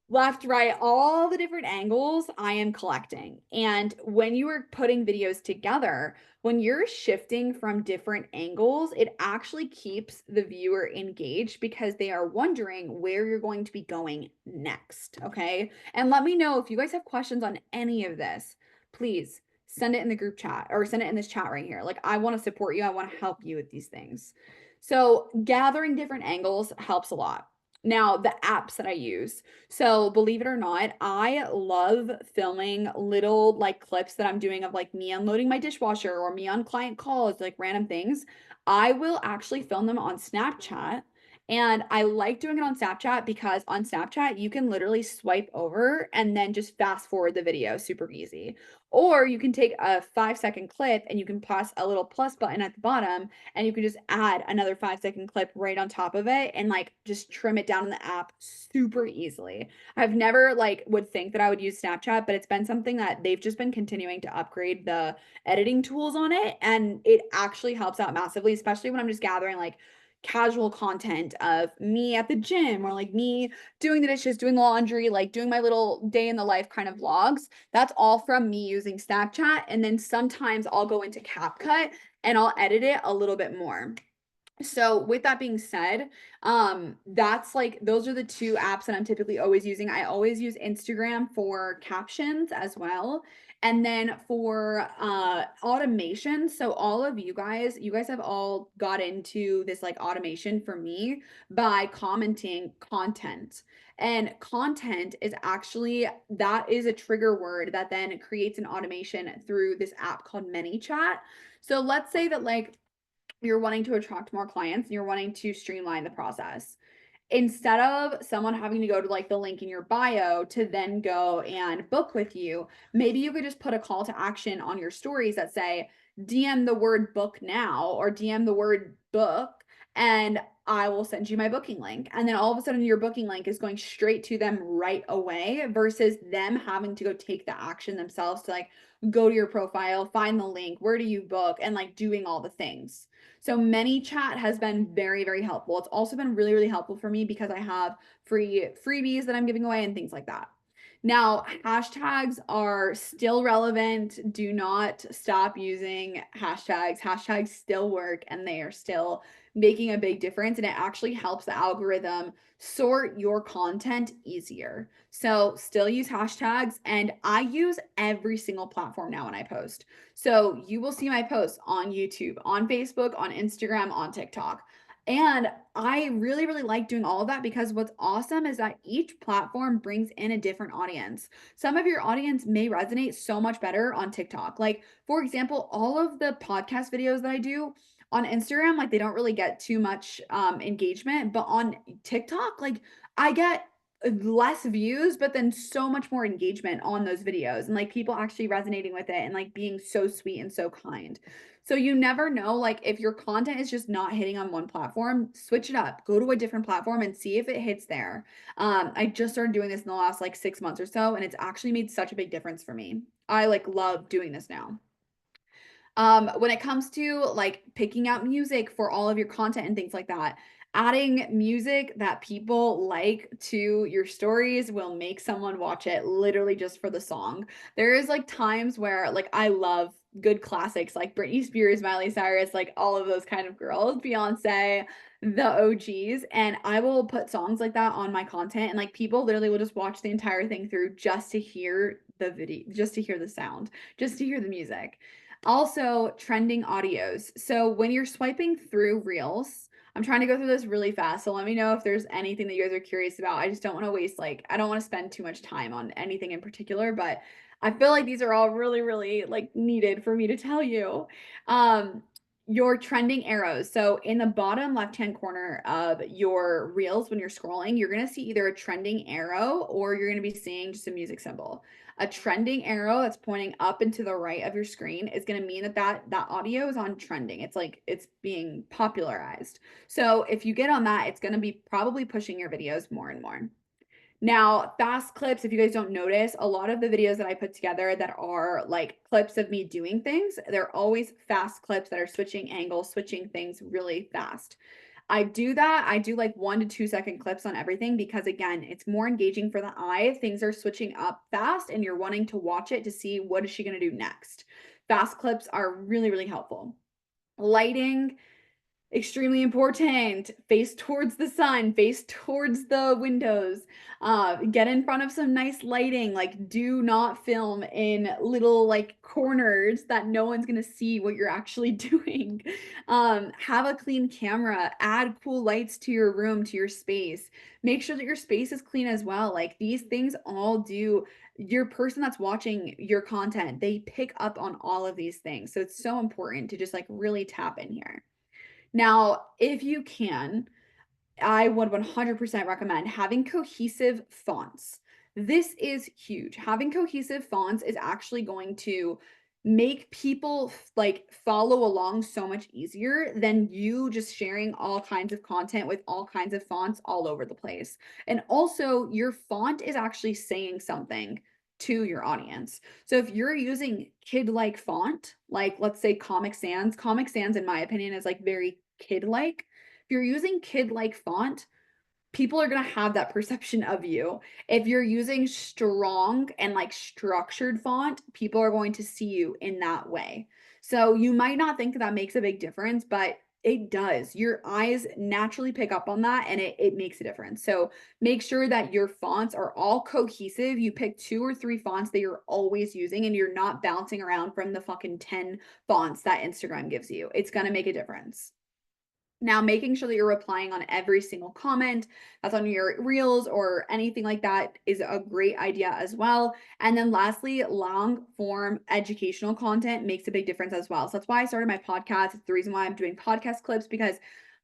Speaker 1: left, right, all the different angles I am collecting. And when you are putting videos together, when you're shifting from different angles, it actually keeps the viewer engaged because they are wondering where you're going to be going next. Okay. And let me know if you guys have questions on any of this. Please send it in the group chat or send it in this chat right here. Like, I want to support you, I want to help you with these things. So, gathering different angles helps a lot. Now, the apps that I use. So, believe it or not, I love filming little like clips that I'm doing of like me unloading my dishwasher or me on client calls, like random things. I will actually film them on Snapchat. And I like doing it on Snapchat because on Snapchat, you can literally swipe over and then just fast forward the video super easy. Or you can take a 5-second clip and you can press a little plus button at the bottom, and you can just add another 5-second clip right on top of it and like just trim it down in the app super easily. I've never like would think that I would use Snapchat, but it's been something that they've just been continuing to upgrade the editing tools on it, and it actually helps out massively, especially when I'm just gathering like casual content of me at the gym or like me doing the dishes, doing laundry, like doing my little day in the life kind of vlogs. That's all from me using Snapchat. And then sometimes I'll go into CapCut and I'll edit it a little bit more. So with that being said, that's like those are the two apps that I'm typically always using. I always use Instagram for captions as well. And then for automation, so all of you guys have all got into this like automation for me by commenting content. And content is actually, that is a trigger word that then creates an automation through this app called ManyChat. So let's say that like you're wanting to attract more clients and you're wanting to streamline the process. instead of someone having to go to like the link in your bio to then go and book with you, maybe you could just put a call to action on your stories that say, DM the word book now, or DM the word book, and I will send you my booking link. And then all of a sudden your booking link is going straight to them right away versus them having to go take the action themselves to like go to your profile, find the link, where do you book, and like doing all the things. So ManyChat has been very, very helpful. It's also been really, really helpful for me because I have free freebies that I'm giving away and things like that. Now, hashtags are still relevant. Do not stop using hashtags. Hashtags still work and they are still making a big difference. And it actually helps the algorithm sort your content easier. So, still use hashtags. And I use every single platform now when I post. So, you will see my posts on YouTube, on Facebook, on Instagram, on TikTok. And I really, really like doing all of that because what's awesome is that each platform brings in a different audience. Some of your audience may resonate so much better on TikTok. Like, for example, all of the podcast videos that I do on Instagram, like they don't really get too much engagement, but on TikTok, like I get less views, but then so much more engagement on those videos and like people actually resonating with it and like being so sweet and so kind. So you never know, like if your content is just not hitting on one platform, switch it up, go to a different platform and see if it hits there. I just started doing this in the last like 6 months or so, and it's actually made such a big difference for me. I like love doing this now. When it comes to like picking out music for all of your content and things like that, adding music that people like to your stories will make someone watch it literally just for the song. There is like times where like I love good classics like Britney Spears, Miley Cyrus, like all of those kind of girls, Beyonce, the OGs, and I will put songs like that on my content and like people literally will just watch the entire thing through just to hear the video, just to hear the sound, just to hear the music. Also, trending audios. So when you're swiping through Reels, I'm trying to go through this really fast. So let me know if there's anything that you guys are curious about. I just don't want to waste, like, I don't want to spend too much time on anything in particular, but I feel like these are all really, really like needed for me to tell you. Um, your trending arrows. So in the bottom left-hand corner of your Reels, when you're scrolling, you're going to see either a trending arrow or you're going to be seeing just a music symbol. A trending arrow that's pointing up and to the right of your screen is going to mean that audio is on trending. It's like it's being popularized. So if you get on that, it's going to be probably pushing your videos more and more. Now, fast clips, if you guys don't notice, a lot of the videos that I put together that are like clips of me doing things, they're always fast clips that are switching angles, switching things really fast. I do that. I do like 1 to 2 second clips on everything because again, it's more engaging for the eye. Things are switching up fast and you're wanting to watch it to see what is she going to do next. Fast clips are really, really helpful. Lighting, extremely important. Face towards the sun, face towards the windows. Get in front of some nice lighting. Like, do not film in little like corners that no one's gonna see what you're actually doing. Have a clean camera. Add cool lights to your room, to your space. Make sure that your space is clean as well. Like these things all do. Your person that's watching your content, they pick up on all of these things. So it's so important to just like really tap in here. Now, if you can, I would 100% recommend having cohesive fonts. This is huge. Having cohesive fonts is actually going to make people like follow along so much easier than you just sharing all kinds of content with all kinds of fonts all over the place. And also, your font is actually saying something to your audience. So if you're using kid-like font, like let's say Comic Sans in my opinion is like very kid-like. If you're using kid-like font, people are going to have that perception of you. If you're using strong and like structured font, people are going to see you in that way. So you might not think that makes a big difference, but it does. Your eyes naturally pick up on that and it makes a difference. So make sure that your fonts are all cohesive. You pick 2 or 3 fonts that you're always using and you're not bouncing around from the fucking 10 fonts that Instagram gives you. It's going to make a difference. Now, making sure that you're replying on every single comment that's on your reels or anything like that is a great idea as well. And then lastly, long form educational content makes a big difference as well. So that's why I started my podcast. It's the reason why I'm doing podcast clips because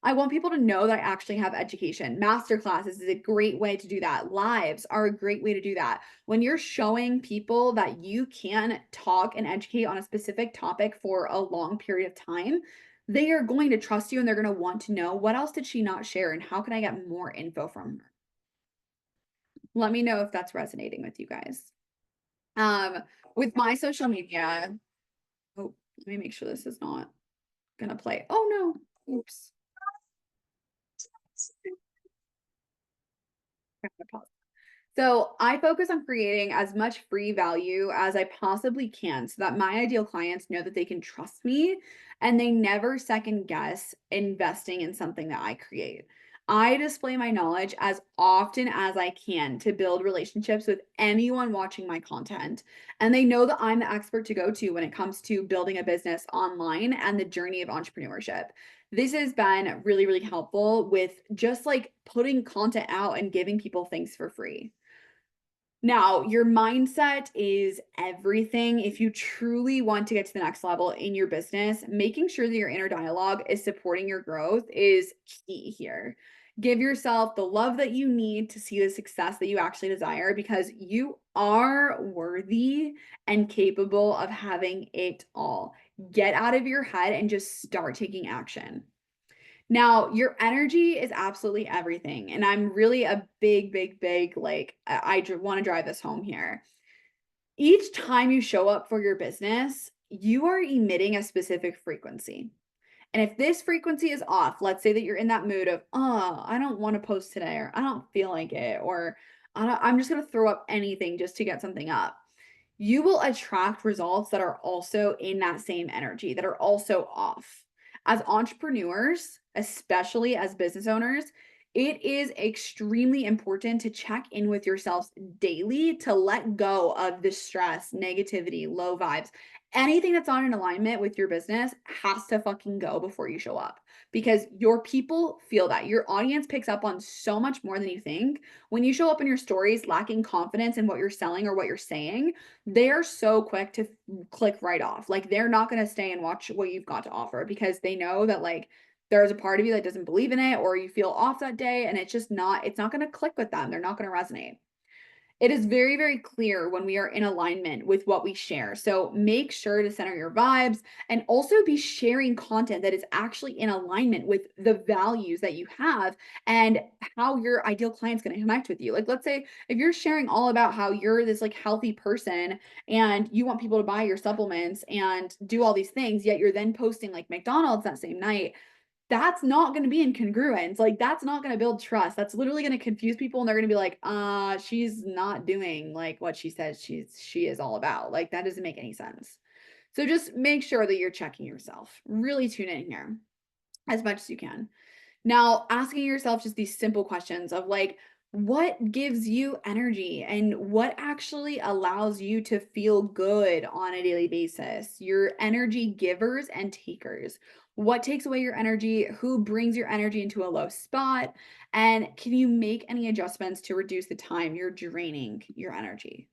Speaker 1: I want people to know that I actually have education. Masterclass is a great way to do that. Lives are a great way to do that. When you're showing people that you can talk and educate on a specific topic for a long period of time, they are going to trust you and they're going to want to know what else did she not share and how can I get more info from her? Let me know if that's resonating with you guys. Um, with my social media, oh, let me make sure this is not gonna play. Oh no, oops. So I focus on creating as much free value as I possibly can so that my ideal clients know that they can trust me and they never second guess investing in something that I create. I display my knowledge as often as I can to build relationships with anyone watching my content. And they know that I'm the expert to go to when it comes to building a business online and the journey of entrepreneurship. This has been really, really helpful with just like putting content out and giving people things for free. Now, your mindset is everything. If you truly want to get to the next level in your business, making sure that your inner dialogue is supporting your growth is key here. Give yourself the love that you need to see the success that you actually desire because you are worthy and capable of having it all. Get out of your head and just start taking action. Now, your energy is absolutely everything. And I'm really a big, big, big, like, I want to drive this home here. Each time you show up for your business, you are emitting a specific frequency. And if this frequency is off, let's say that you're in that mood of, oh, I don't want to post today, or I don't feel like it, or I'm just going to throw up anything just to get something up, you will attract results that are also in that same energy, that are also off. As entrepreneurs, especially as business owners, it is extremely important to check in with yourselves daily to let go of the stress, negativity, low vibes. Anything that's not in alignment with your business has to fucking go before you show up because your people feel that. Your audience picks up on so much more than you think. When you show up in your stories lacking confidence in what you're selling or what you're saying, they're so quick to click right off. Like they're not going to stay and watch what you've got to offer because they know that like there's a part of you that doesn't believe in it or you feel off that day and it's not going to click with them. They're not going to resonate. It is very, very clear when we are in alignment with what we share. So make sure to center your vibes and also be sharing content that is actually in alignment with the values that you have and how your ideal client's going to connect with you. Like, let's say if you're sharing all about how you're this like healthy person and you want people to buy your supplements and do all these things, yet you're then posting like McDonald's that same night, that's not going to be in congruence. Like that's not going to build trust. That's literally going to confuse people and they're going to be like, she's not doing like what she says she is all about. Like that doesn't make any sense. So just make sure that you're checking yourself. Really tune in here as much as you can. Now, asking yourself just these simple questions of like, what gives you energy and what actually allows you to feel good on a daily basis? Your energy givers and takers. What takes away your energy? Who brings your energy into a low spot? And can you make any adjustments to reduce the time you're draining your energy?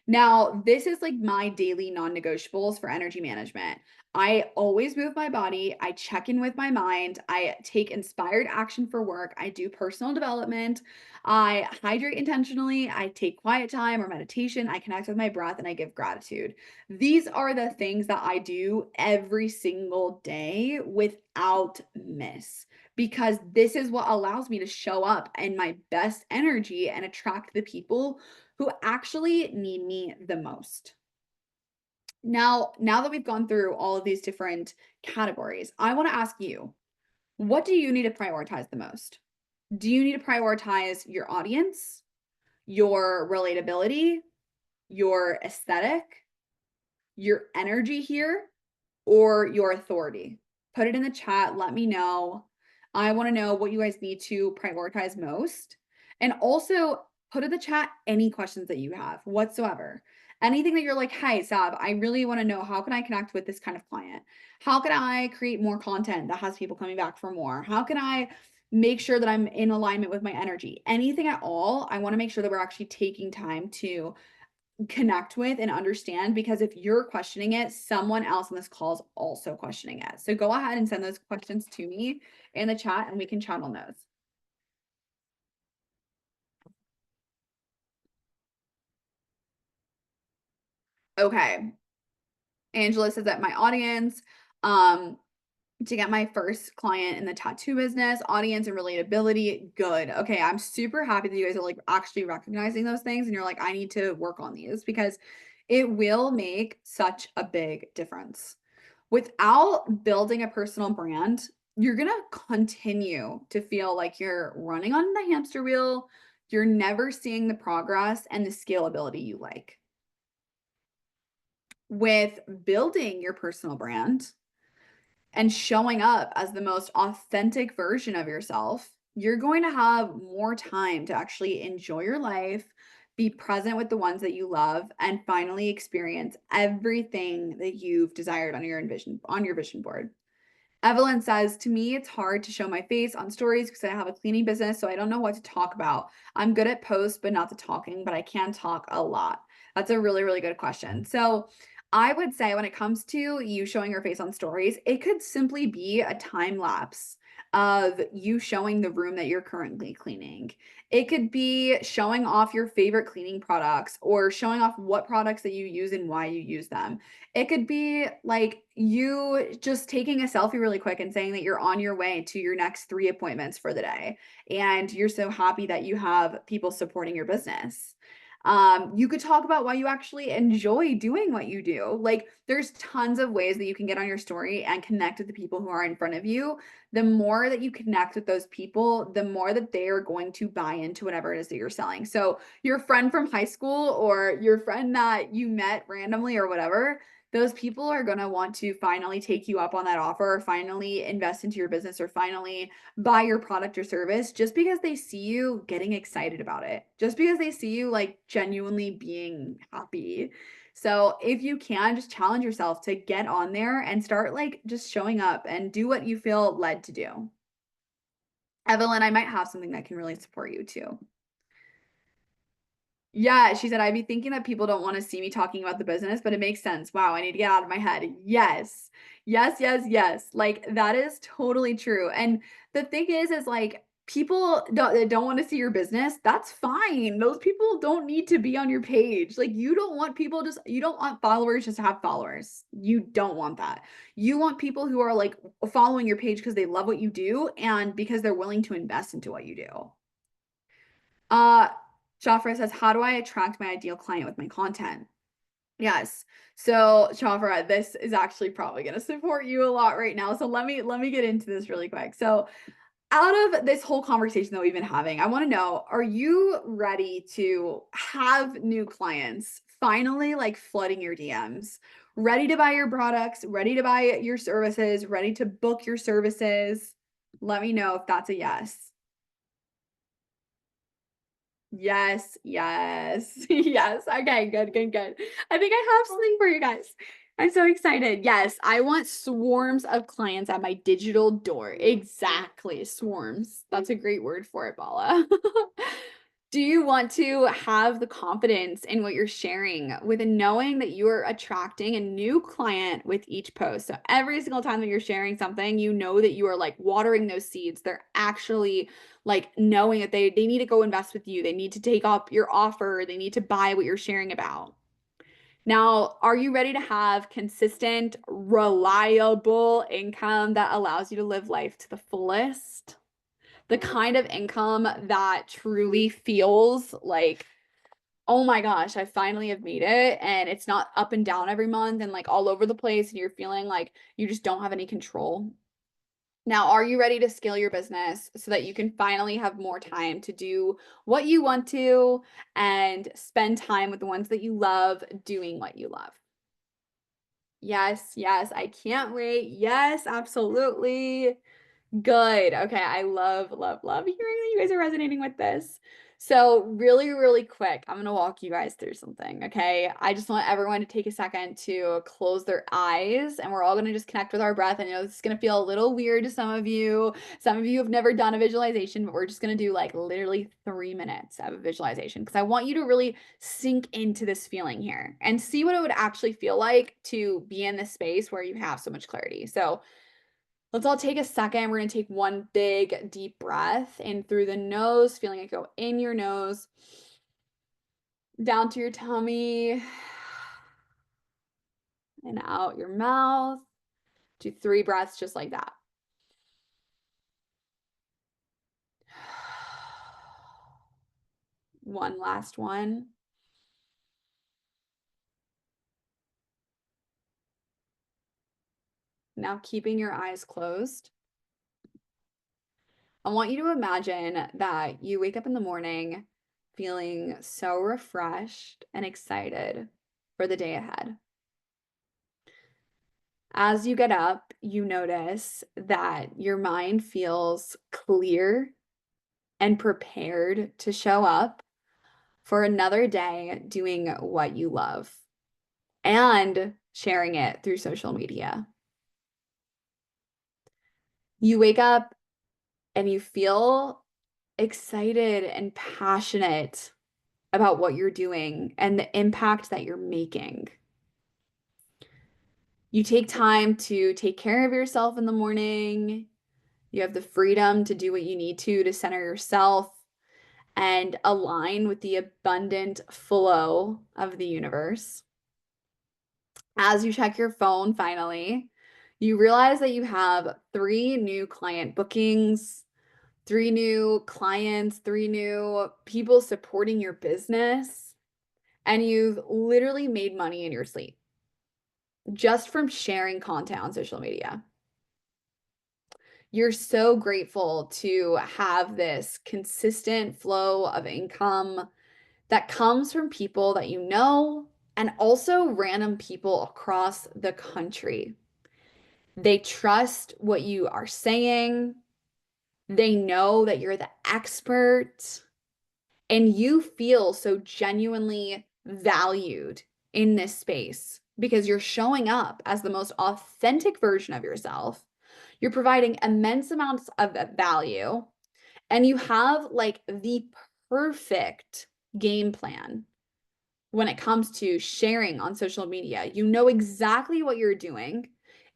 Speaker 1: Now, this is like my daily non-negotiables for energy management. I always move my body. I check in with my mind. I take inspired action for work. I do personal development. I hydrate intentionally. I take quiet time or meditation. I connect with my breath and I give gratitude. These are the things that I do every single day without miss because this is what allows me to show up in my best energy and attract the people who actually need me the most. Now that we've gone through all of these different categories, I want to ask you, what do you need to prioritize the most? Do you need to prioritize your audience, your relatability, your aesthetic, your energy here, or your authority? Put it in the chat. Let me know. I want to know what you guys need to prioritize most. And also put in the chat any questions that you have whatsoever. Anything that you're like, hey, Sab, I really want to know how can I connect with this kind of client? How can I create more content that has people coming back for more? How can I make sure that I'm in alignment with my energy? Anything at all, I want to make sure that we're actually taking time to connect with and understand, because if you're questioning it, someone else on this call is also questioning it. So go ahead and send those questions to me in the chat and we can chat on those. Okay. Angela says that my audience, to get my first client in the tattoo business, audience and relatability, good. Okay, I'm super happy that you guys are like actually recognizing those things and you're like, I need to work on these because it will make such a big difference. Without building a personal brand, you're gonna continue to feel like you're running on the hamster wheel. You're never seeing the progress and the scalability you like. With building your personal brand, and showing up as the most authentic version of yourself, you're going to have more time to actually enjoy your life, be present with the ones that you love, and finally experience everything that you've desired on your vision board. Evelyn says, to me, it's hard to show my face on stories because I have a cleaning business, so I don't know what to talk about. I'm good at posts, but not the talking, but I can talk a lot. That's a really, really good question. So I would say when it comes to you showing your face on stories, it could simply be a time lapse of you showing the room that you're currently cleaning. It could be showing off your favorite cleaning products or showing off what products that you use and why you use them. It could be like you just taking a selfie really quick and saying that you're on your way to your next 3 appointments for the day, and you're so happy that you have people supporting your business. You could talk about why you actually enjoy doing what you do. Like, there's tons of ways that you can get on your story and connect with the people who are in front of you. The more that you connect with those people, the more that they are going to buy into whatever it is that you're selling. So, your friend from high school or your friend that you met randomly or whatever, those people are going to want to finally take you up on that offer, or finally invest into your business, or finally buy your product or service just because they see you getting excited about it, just because they see you like genuinely being happy. So if you can, just challenge yourself to get on there and start like just showing up and do what you feel led to do. Evelyn, I might have something that can really support you too. Yeah, she said, "I'd be thinking that people don't wanna see me talking about the business, but it makes sense. Wow, I need to get out of my head." Yes. Yes, yes, yes. Like, that is totally true, and the thing is like, people that don't wanna see your business, that's fine. Those people don't need to be on your page. Like, you don't want followers just to have followers. You don't want that. You want people who are, like, following your page because they love what you do and because they're willing to invest into what you do. Uh, Jafra says, how do I attract my ideal client with my content? Yes. So, Jafra, this is actually probably going to support you a lot right now. So let me get into this really quick. So, out of this whole conversation that we've been having, I want to know, are you ready to have new clients finally like flooding your DMs? Ready to buy your products, ready to buy your services, ready to book your services? Let me know if that's a yes. Yes, yes, yes. Okay, good, good, good. I think I have something for you guys. I'm so excited. Yes, I want swarms of clients at my digital door. Exactly, swarms. That's a great word for it, Bala. Do you want to have the confidence in what you're sharing with knowing that you are attracting a new client with each post? So every single time that you're sharing something, you know that you are like watering those seeds. They're actually like knowing that they need to go invest with you. They need to take up your offer. They need to buy what you're sharing about. Now, are you ready to have consistent, reliable income that allows you to live life to the fullest? The kind of income that truly feels like, oh my gosh, I finally have made it. And it's not up and down every month and like all over the place. And you're feeling like you just don't have any control. Now, are you ready to scale your business so that you can finally have more time to do what you want to and spend time with the ones that you love doing what you love? Yes, yes, I can't wait. Yes, absolutely. Good. Okay, I love, love, love hearing that you guys are resonating with this. So really, really quick, I'm gonna walk you guys through something, okay? I just want everyone to take a second to close their eyes and we're all gonna just connect with our breath. I know this is gonna feel a little weird to some of you. Some of you have never done a visualization, but we're just gonna do like literally 3 minutes of a visualization because I want you to really sink into this feeling here and see what it would actually feel like to be in this space where you have so much clarity. So let's all take a second. We're going to take one big deep breath in through the nose, feeling it go in your nose, down to your tummy, and out your mouth. Do 3 breaths just like that. One last one. Now, keeping your eyes closed, I want you to imagine that you wake up in the morning feeling so refreshed and excited for the day ahead. As you get up, you notice that your mind feels clear and prepared to show up for another day doing what you love and sharing it through social media. You wake up and you feel excited and passionate about what you're doing and the impact that you're making. You take time to take care of yourself in the morning. You have the freedom to do what you need to center yourself and align with the abundant flow of the universe. As you check your phone, finally, you realize that you have 3 new client bookings, 3 new clients, 3 new people supporting your business, and you've literally made money in your sleep just from sharing content on social media. You're so grateful to have this consistent flow of income that comes from people that you know and also random people across the country. They trust what you are saying. They know that you're the expert and you feel so genuinely valued in this space because you're showing up as the most authentic version of yourself. You're providing immense amounts of value and you have like the perfect game plan when it comes to sharing on social media. You know exactly what you're doing.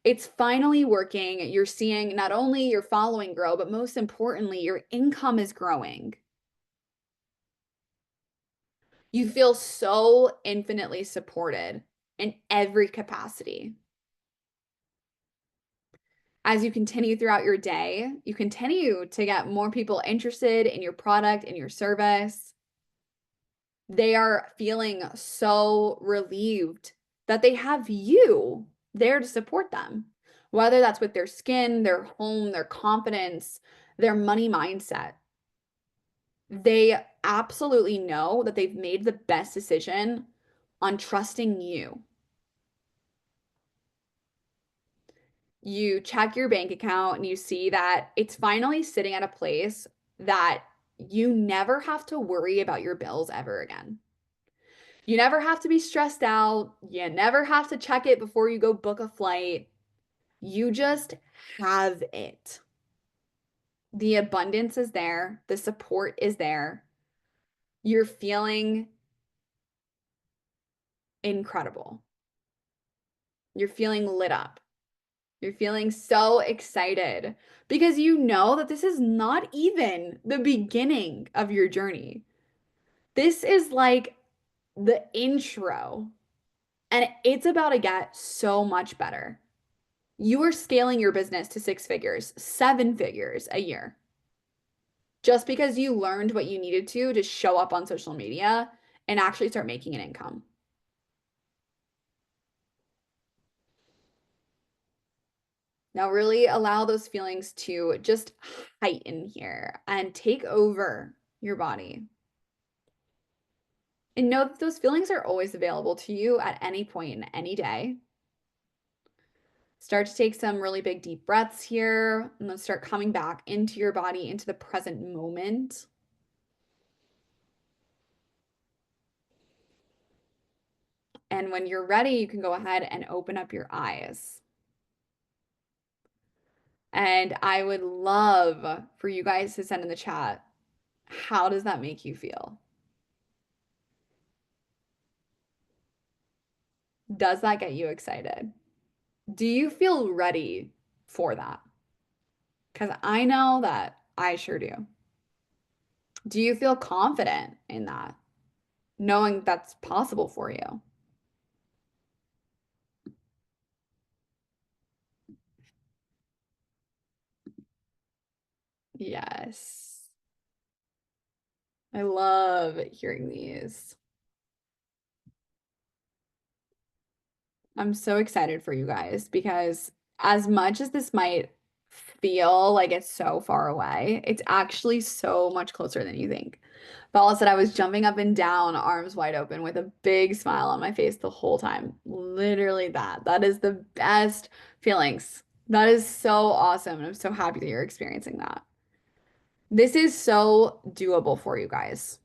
Speaker 1: It's finally working. You're seeing not only your following grow, but most importantly, your income is growing. You feel so infinitely supported in every capacity. As you continue throughout your day, you continue to get more people interested in your product and your service. They are feeling so relieved that they have you there to support them, whether that's with their skin, their home, their confidence, their money mindset. They absolutely know that they've made the best decision on trusting you. You check your bank account and you see that it's finally sitting at a place that you never have to worry about your bills ever again. You never have to be stressed out. You never have to check it before you go book a flight. You just have it. The abundance is there, the support is there. You're feeling incredible. You're feeling lit up. You're feeling so excited because you know that this is not even the beginning of your journey. This is like the intro, and it's about to get so much better. You are scaling your business to 6 figures, 7 figures a year, just because you learned what you needed to show up on social media and actually start making an income. Now, really allow those feelings to just heighten here and take over your body. And know that those feelings are always available to you at any point in any day. Start to take some really big deep breaths here and then start coming back into your body, into the present moment. And when you're ready, you can go ahead and open up your eyes. And I would love for you guys to send in the chat, how does that make you feel? Does that get you excited? Do you feel ready for that? Because I know that I sure do. Do you feel confident in that, knowing that's possible for you? Yes. I love hearing these. I'm so excited for you guys because as much as this might feel like it's so far away, it's actually so much closer than you think. Bella said I was jumping up and down, arms wide open, with a big smile on my face the whole time. Literally that. That is the best feelings. That is so awesome. And I'm so happy that you're experiencing that. This is so doable for you guys.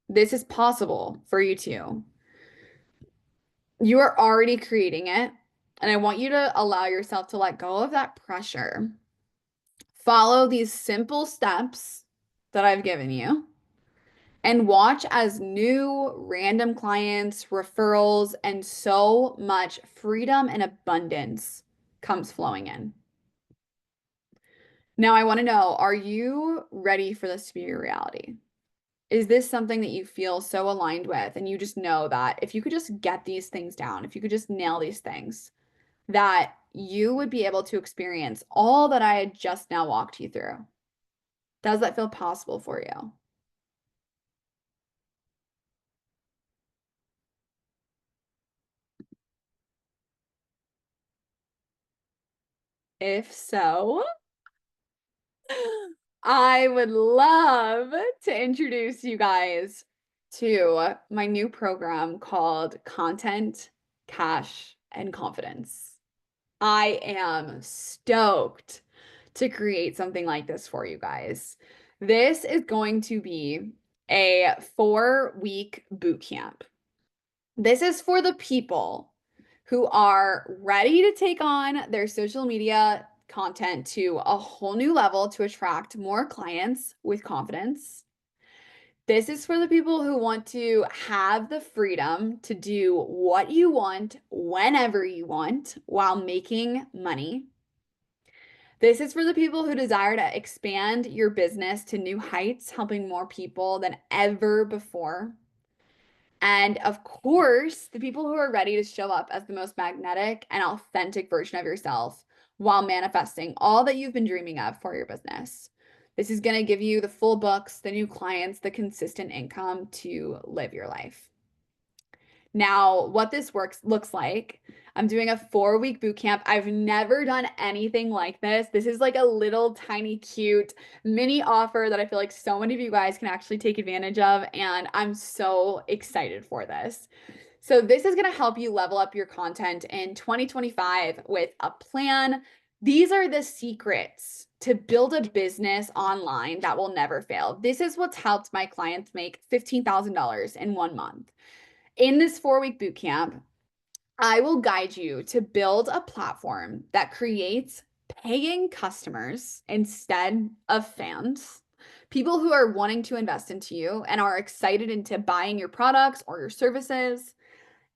Speaker 1: This is possible for you too. You are already creating it. And I want you to allow yourself to let go of that pressure. Follow these simple steps that I've given you and watch as new random clients, referrals, and so much freedom and abundance comes flowing in. Now, I want to know, are you ready for this to be your reality? Is this something that you feel so aligned with? And you just know that if you could just get these things down, if you could just nail these things, that you would be able to experience all that I had just now walked you through. Does that feel possible for you? If so, I would love to introduce you guys to my new program called Content, Cash, and Confidence. I am stoked to create something like this for you guys. This is going to be a 4-week boot camp. This is for the people who are ready to take on their social media content to a whole new level to attract more clients with confidence. This is for the people who want to have the freedom to do what you want whenever you want while making money. This is for the people who desire to expand your business to new heights, helping more people than ever before. And of course, the people who are ready to show up as the most magnetic and authentic version of yourself while manifesting all that you've been dreaming of for your business. This is going to give you the full books, the new clients, the consistent income to live your life. Now, what this looks like, I'm doing a 4-week boot camp. I've never done anything like this. This is like a little tiny cute mini offer that I feel like so many of you guys can actually take advantage of, and I'm so excited for this. So this is going to help you level up your content in 2025 with a plan. These are the secrets to build a business online that will never fail. This is what's helped my clients make $15,000 in 1 month. In this 4-week boot camp, I will guide you to build a platform that creates paying customers instead of fans, people who are wanting to invest into you and are excited into buying your products or your services.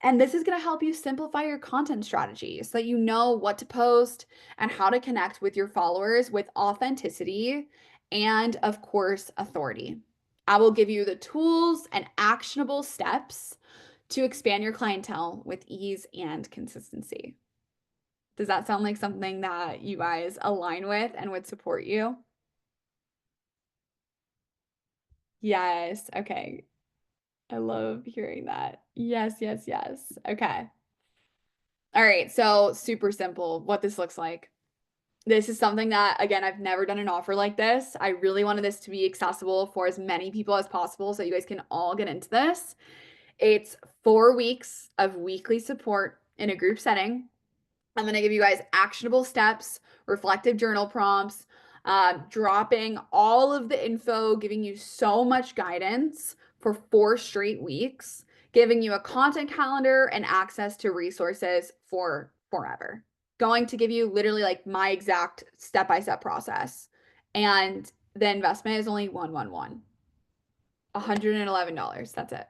Speaker 1: And this is going to help you simplify your content strategy so that you know what to post and how to connect with your followers with authenticity and, of course, authority. I will give you the tools and actionable steps to expand your clientele with ease and consistency. Does that sound like something that you guys align with and would support you? Yes. Okay. I love hearing that. Yes, yes, yes. Okay. All right. So, super simple what this looks like. This is something that, again, I've never done an offer like this. I really wanted this to be accessible for as many people as possible so you guys can all get into this. It's 4 weeks of weekly support in a group setting. I'm going to give you guys actionable steps, reflective journal prompts, dropping all of the info, giving you so much guidance for 4 straight weeks, giving you a content calendar and access to resources for forever. Going to give you literally like my exact step-by-step process. And the investment is only $111. That's it.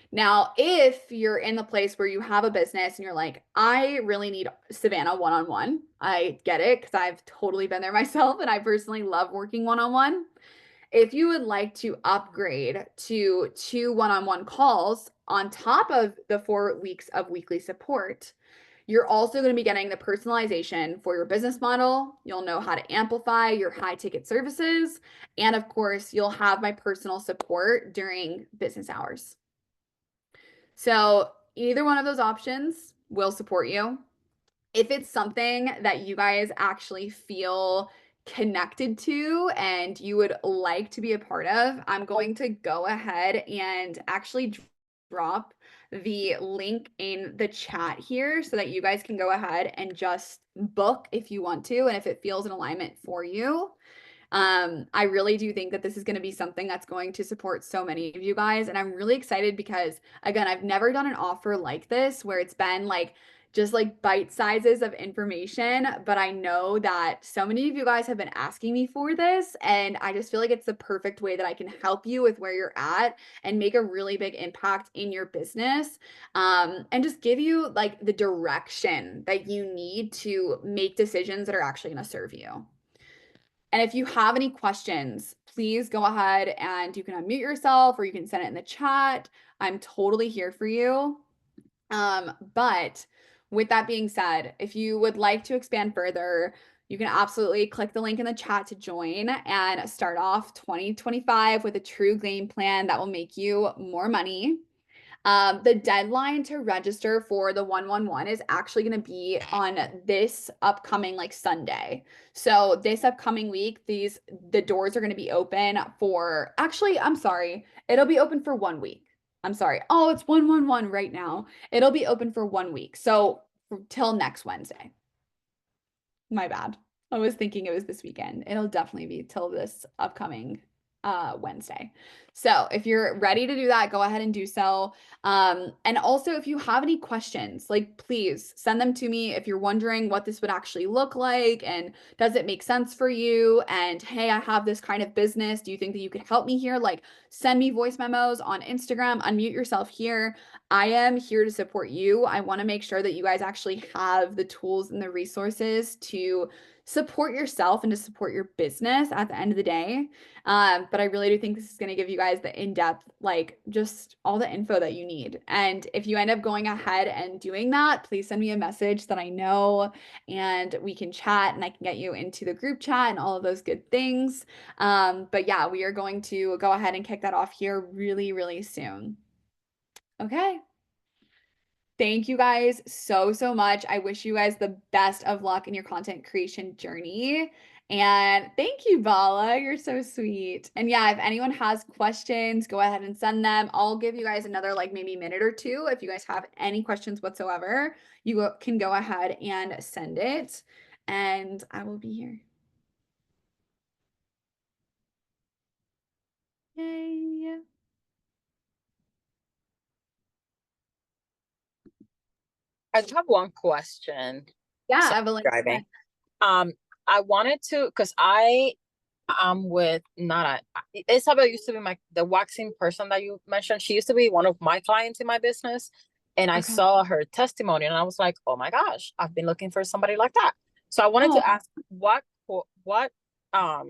Speaker 1: Now, if you're in the place where you have a business and you're like, I really need Savannah one-on-one, I get it because I've totally been there myself and I personally love working one-on-one. If you would like to upgrade to 2 one-on-one calls on top of the 4 weeks of weekly support, you're also going to be getting the personalization for your business model. You'll know how to amplify your high ticket services. And of course, you'll have my personal support during business hours. So either one of those options will support you. If it's something that you guys actually feel connected to and you would like to be a part of, I'm going to go ahead and actually drop the link in the chat here so that you guys can go ahead and just book if you want to and if it feels in alignment for you. I really do think that this is going to be something that's going to support so many of you guys. And I'm really excited because, again, I've never done an offer like this where it's been like just like bite sizes of information. But I know that so many of you guys have been asking me for this. And I just feel like it's the perfect way that I can help you with where you're at and make a really big impact in your business. And just give you like the direction that you need to make decisions that are actually going to serve you. And if you have any questions, please go ahead and you can unmute yourself or you can send it in the chat. I'm totally here for you. But with that being said, if you would like to expand further, you can absolutely click the link in the chat to join and start off 2025 with a true game plan that will make you more money. The deadline to register for the 111 is actually going to be on this upcoming like Sunday. So this upcoming week, the doors are going to be open for actually, I'm sorry, it'll be open for 1 week. I'm sorry. Oh, it's 111 right now. It'll be open for 1 week. So till next Wednesday. My bad. I was thinking it was this weekend. It'll definitely be till this upcoming Wednesday. So if you're ready to do that, go ahead and do so. And also, if you have any questions, like please send them to me. If you're wondering what this would actually look like and does it make sense for you? And hey, I have this kind of business. Do you think that you could help me here? Like send me voice memos on Instagram, unmute yourself here. I am here to support you. I want to make sure that you guys actually have the tools and the resources to support yourself and to support your business at the end of the day. But I really do think this is going to give you guys the in-depth, like just all the info that you need. And if you end up going ahead and doing that, please send me a message that I know and we can chat and I can get you into the group chat and all of those good things. But yeah, we are going to go ahead and kick that off here really, really soon. Okay. Thank you guys so, so much. I wish you guys the best of luck in your content creation journey. And thank you, Bala. You're so sweet. And yeah, if anyone has questions, go ahead and send them. I'll give you guys another like maybe minute or two. If you guys have any questions whatsoever, you can go ahead and send it. And I will be here. Yay.
Speaker 2: I just have one question.
Speaker 1: Yeah,
Speaker 2: So
Speaker 1: Evelyn.
Speaker 2: driving. I wanted to, because I'm with not Isabel used to be the waxing person that you mentioned. She used to be one of my clients in my business, and I
Speaker 1: Okay.
Speaker 2: saw her testimony, and I was like, oh my gosh, I've been looking for somebody like that. So I wanted to ask what I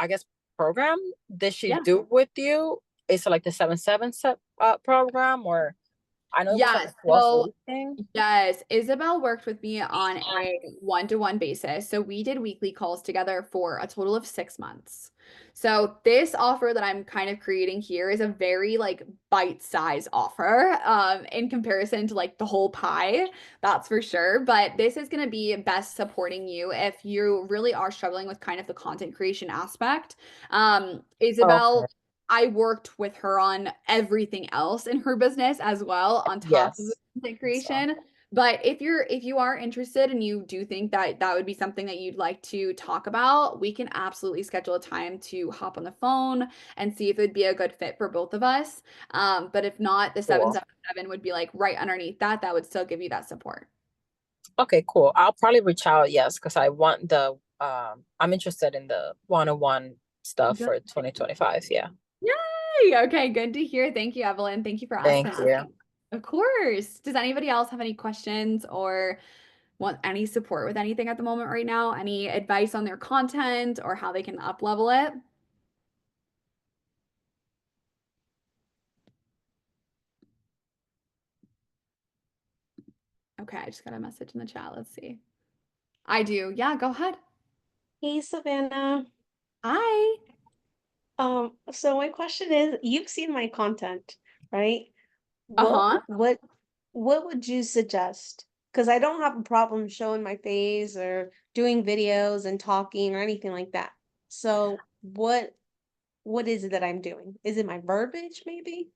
Speaker 2: guess program did she do with you? Is it like the 7-7 program, or I know it was like
Speaker 1: Yeah,
Speaker 2: a 12 thing.
Speaker 1: yes, Isabel worked with me on a one-to-one basis. So we did weekly calls together for a total of 6 months. So this offer that I'm kind of creating here is a very like bite-size offer in comparison to like the whole pie, that's for sure. But this is going to be best supporting you if you really are struggling with kind of the content creation aspect. Isabel,
Speaker 2: Okay.
Speaker 1: I worked with her on everything else in her business as well, on top of the
Speaker 2: Yes.
Speaker 1: content
Speaker 2: So,
Speaker 1: creation. But if you are interested and you do think that that would be something that you'd like to talk about, we can absolutely schedule a time to hop on the phone and see if it'd be a good fit for both of us. But if not, the
Speaker 2: Cool.
Speaker 1: 777 would be like right underneath that. That would still give you that support.
Speaker 2: Okay, cool. I'll probably reach out, yes, because I want the I'm interested in the one-on-one stuff
Speaker 1: Good.
Speaker 2: for 2025. Yeah.
Speaker 1: Yay! Okay, good to hear. Thank you, Evelyn. Thank you for
Speaker 2: Thank
Speaker 1: asking.
Speaker 2: you.
Speaker 1: Of course. Does anybody else have any questions or want any support with anything at the moment right now? Any advice on their content or how they can up level it? Okay, I just got a message in the chat. Let's see. I do. Yeah, go ahead.
Speaker 3: Hey, Savannah.
Speaker 1: Hi.
Speaker 3: So my question is, you've seen my content, right? What
Speaker 1: Uh-huh.
Speaker 3: what what would you suggest? Because I don't have a problem showing my face or doing videos and talking or anything like that. So what is it that I'm doing? Is it my verbiage, maybe?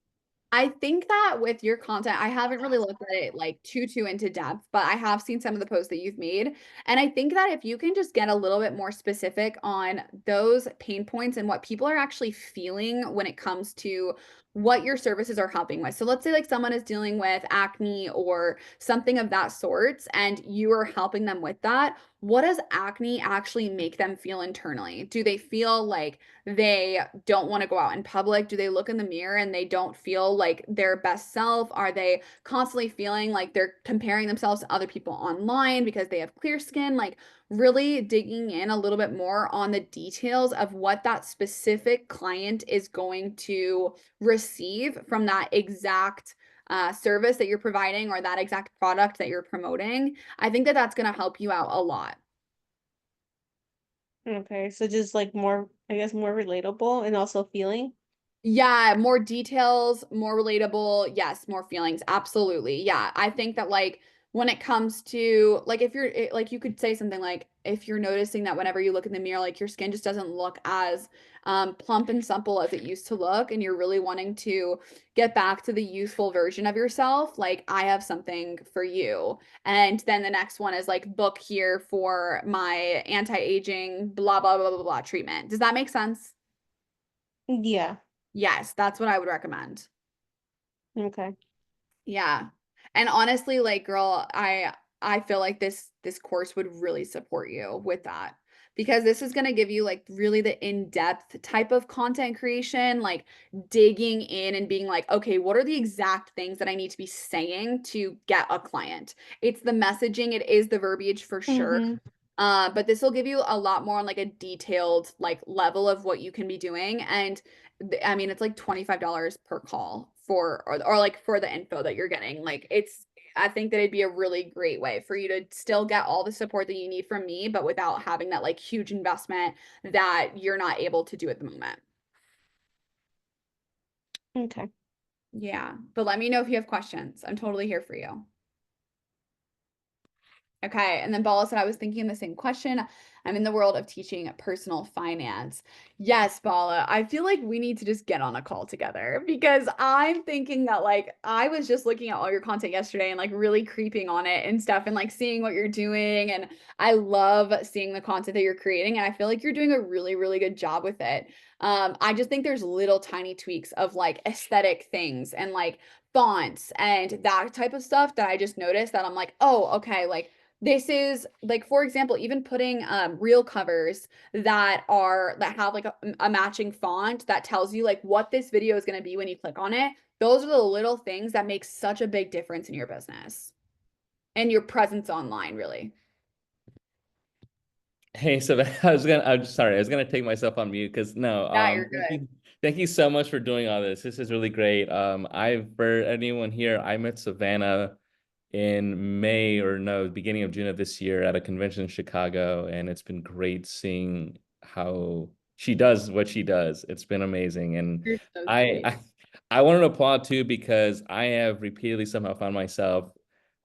Speaker 1: I think that with your content, I haven't really looked at it like too into depth, but I have seen some of the posts that you've made. And I think that if you can just get a little bit more specific on those pain points and what people are actually feeling when it comes to what your services are helping with. So let's say like someone is dealing with acne or something of that sort, and you are helping them with that. What does acne actually make them feel internally? Do they feel like they don't want to go out in public? Do they look in the mirror and they don't feel like their best self? Are they constantly feeling like they're comparing themselves to other people online because they have clear skin? Like, really digging in a little bit more on the details of what that specific client is going to receive from that exact service that you're providing or that exact product that you're promoting. I think that that's going to help you out a lot.
Speaker 3: Okay, so just like more, I guess more relatable and also feeling.
Speaker 1: Yeah, more details, more relatable. Yes, more feelings. Absolutely. Yeah. I think that like when it comes to like if you're like you could say something like if you're noticing that whenever you look in the mirror like your skin just doesn't look as plump and supple as it used to look and you're really wanting to get back to the youthful version of yourself, like I have something for you. And then the next one is like book here for my anti-aging blah blah blah blah blah treatment. Does that make sense?
Speaker 3: Yeah.
Speaker 1: Yes, that's what I would recommend.
Speaker 3: Okay.
Speaker 1: Yeah. And honestly, like girl, I feel like this course would really support you with that because this is going to give you like really the in-depth type of content creation, like digging in and being like, okay, what are the exact things that I need to be saying to get a client? It's the messaging, it is the verbiage for sure.
Speaker 3: Mm-hmm.
Speaker 1: But this will give you a lot more on like a detailed like level of what you can be doing. And I mean, it's like $25 per call for, or like for the info that you're getting. Like it's, I think that it'd be a really great way for you to still get all the support that you need from me, but without having that like huge investment that you're not able to do at the moment.
Speaker 3: Okay.
Speaker 1: Yeah. But let me know if you have questions. I'm totally here for you. Okay. And then Bala said, I was thinking the same question. I'm in the world of teaching personal finance. Yes, Bala, I feel like we need to just get on a call together because I'm thinking that like I was just looking at all your content yesterday and like really creeping on it and stuff and like seeing what you're doing. And I love seeing the content that you're creating. And I feel like you're doing a really, really good job with it. I just think there's little tiny tweaks of like aesthetic things and like fonts and that type of stuff that I just noticed that I'm like, oh, okay, like this is like, for example, even putting reel covers that have like a matching font that tells you like what this video is going to be when you click on it. Those are the little things that make such a big difference in your business and your presence online, really.
Speaker 4: Hey, so I'm sorry, I was gonna take myself on mute because no,
Speaker 1: Yeah, you're good.
Speaker 4: thank you so much for doing all this. This is really great. For anyone here, I met Savannah in May or no, beginning of June of this year at a convention in Chicago, and it's been great seeing how she does what she does. It's been amazing, and
Speaker 1: You're so
Speaker 4: I
Speaker 1: sweet.
Speaker 4: I, I wanted to applaud too because I have repeatedly somehow found myself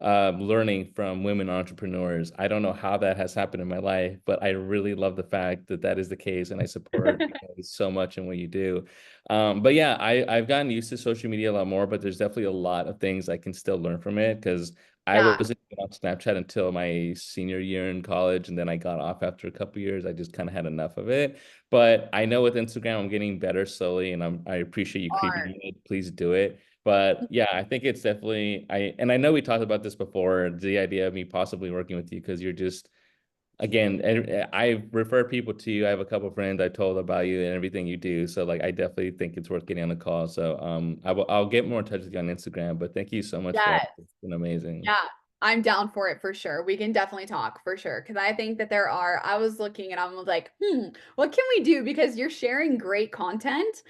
Speaker 4: learning from women entrepreneurs. I don't know how that has happened in my life, but I really love the fact that that is the case, and I support you guys so much in what you do. But yeah, I've gotten used to social media a lot more, but there's definitely a lot of things I can still learn from it because I
Speaker 1: Yeah.
Speaker 4: wasn't even on Snapchat until my senior year in college, and then I got off after a couple years. I just kind of had enough of it. But I know with Instagram, I'm getting better slowly, and I appreciate you creeping
Speaker 1: Are.
Speaker 4: me in. Please do it. But yeah, I think it's definitely and I know we talked about this before, the idea of me possibly working with you because you're just again, and I refer people to you. I have a couple friends I told about you and everything you do. So like I definitely think it's worth getting on the call. So I'll get more in touch with you on Instagram, but thank you so much for all.
Speaker 1: Yes.
Speaker 4: It's been amazing.
Speaker 1: Yeah, I'm down for it for sure. We can definitely talk for sure. Cause I think that I was looking and I was like, what can we do? Because you're sharing great content.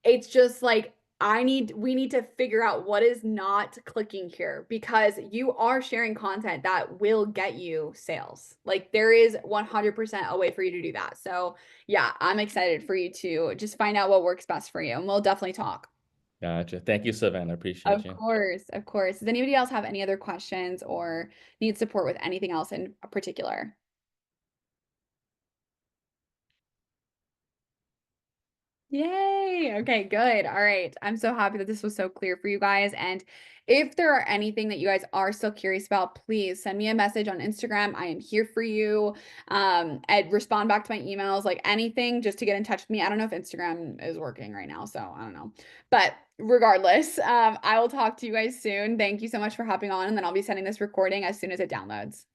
Speaker 1: It's just like, we need to figure out what is not clicking here because you are sharing content that will get you sales. Like there is 100% a way for you to do that. So yeah, I'm excited for you to just find out what works best for you and we'll definitely talk.
Speaker 4: Gotcha. Thank you, Savannah. I appreciate
Speaker 1: Of
Speaker 4: you.
Speaker 1: course, of course. Does anybody else have any other questions or need support with anything else in particular? Yay. Okay, good. All right. I'm so happy that this was so clear for you guys. And if there are anything that you guys are still curious about, please send me a message on Instagram. I am here for you. And respond back to my emails, like anything just to get in touch with me. I don't know if Instagram is working right now, so I don't know. But regardless, I will talk to you guys soon. Thank you so much for hopping on, and then I'll be sending this recording as soon as it downloads.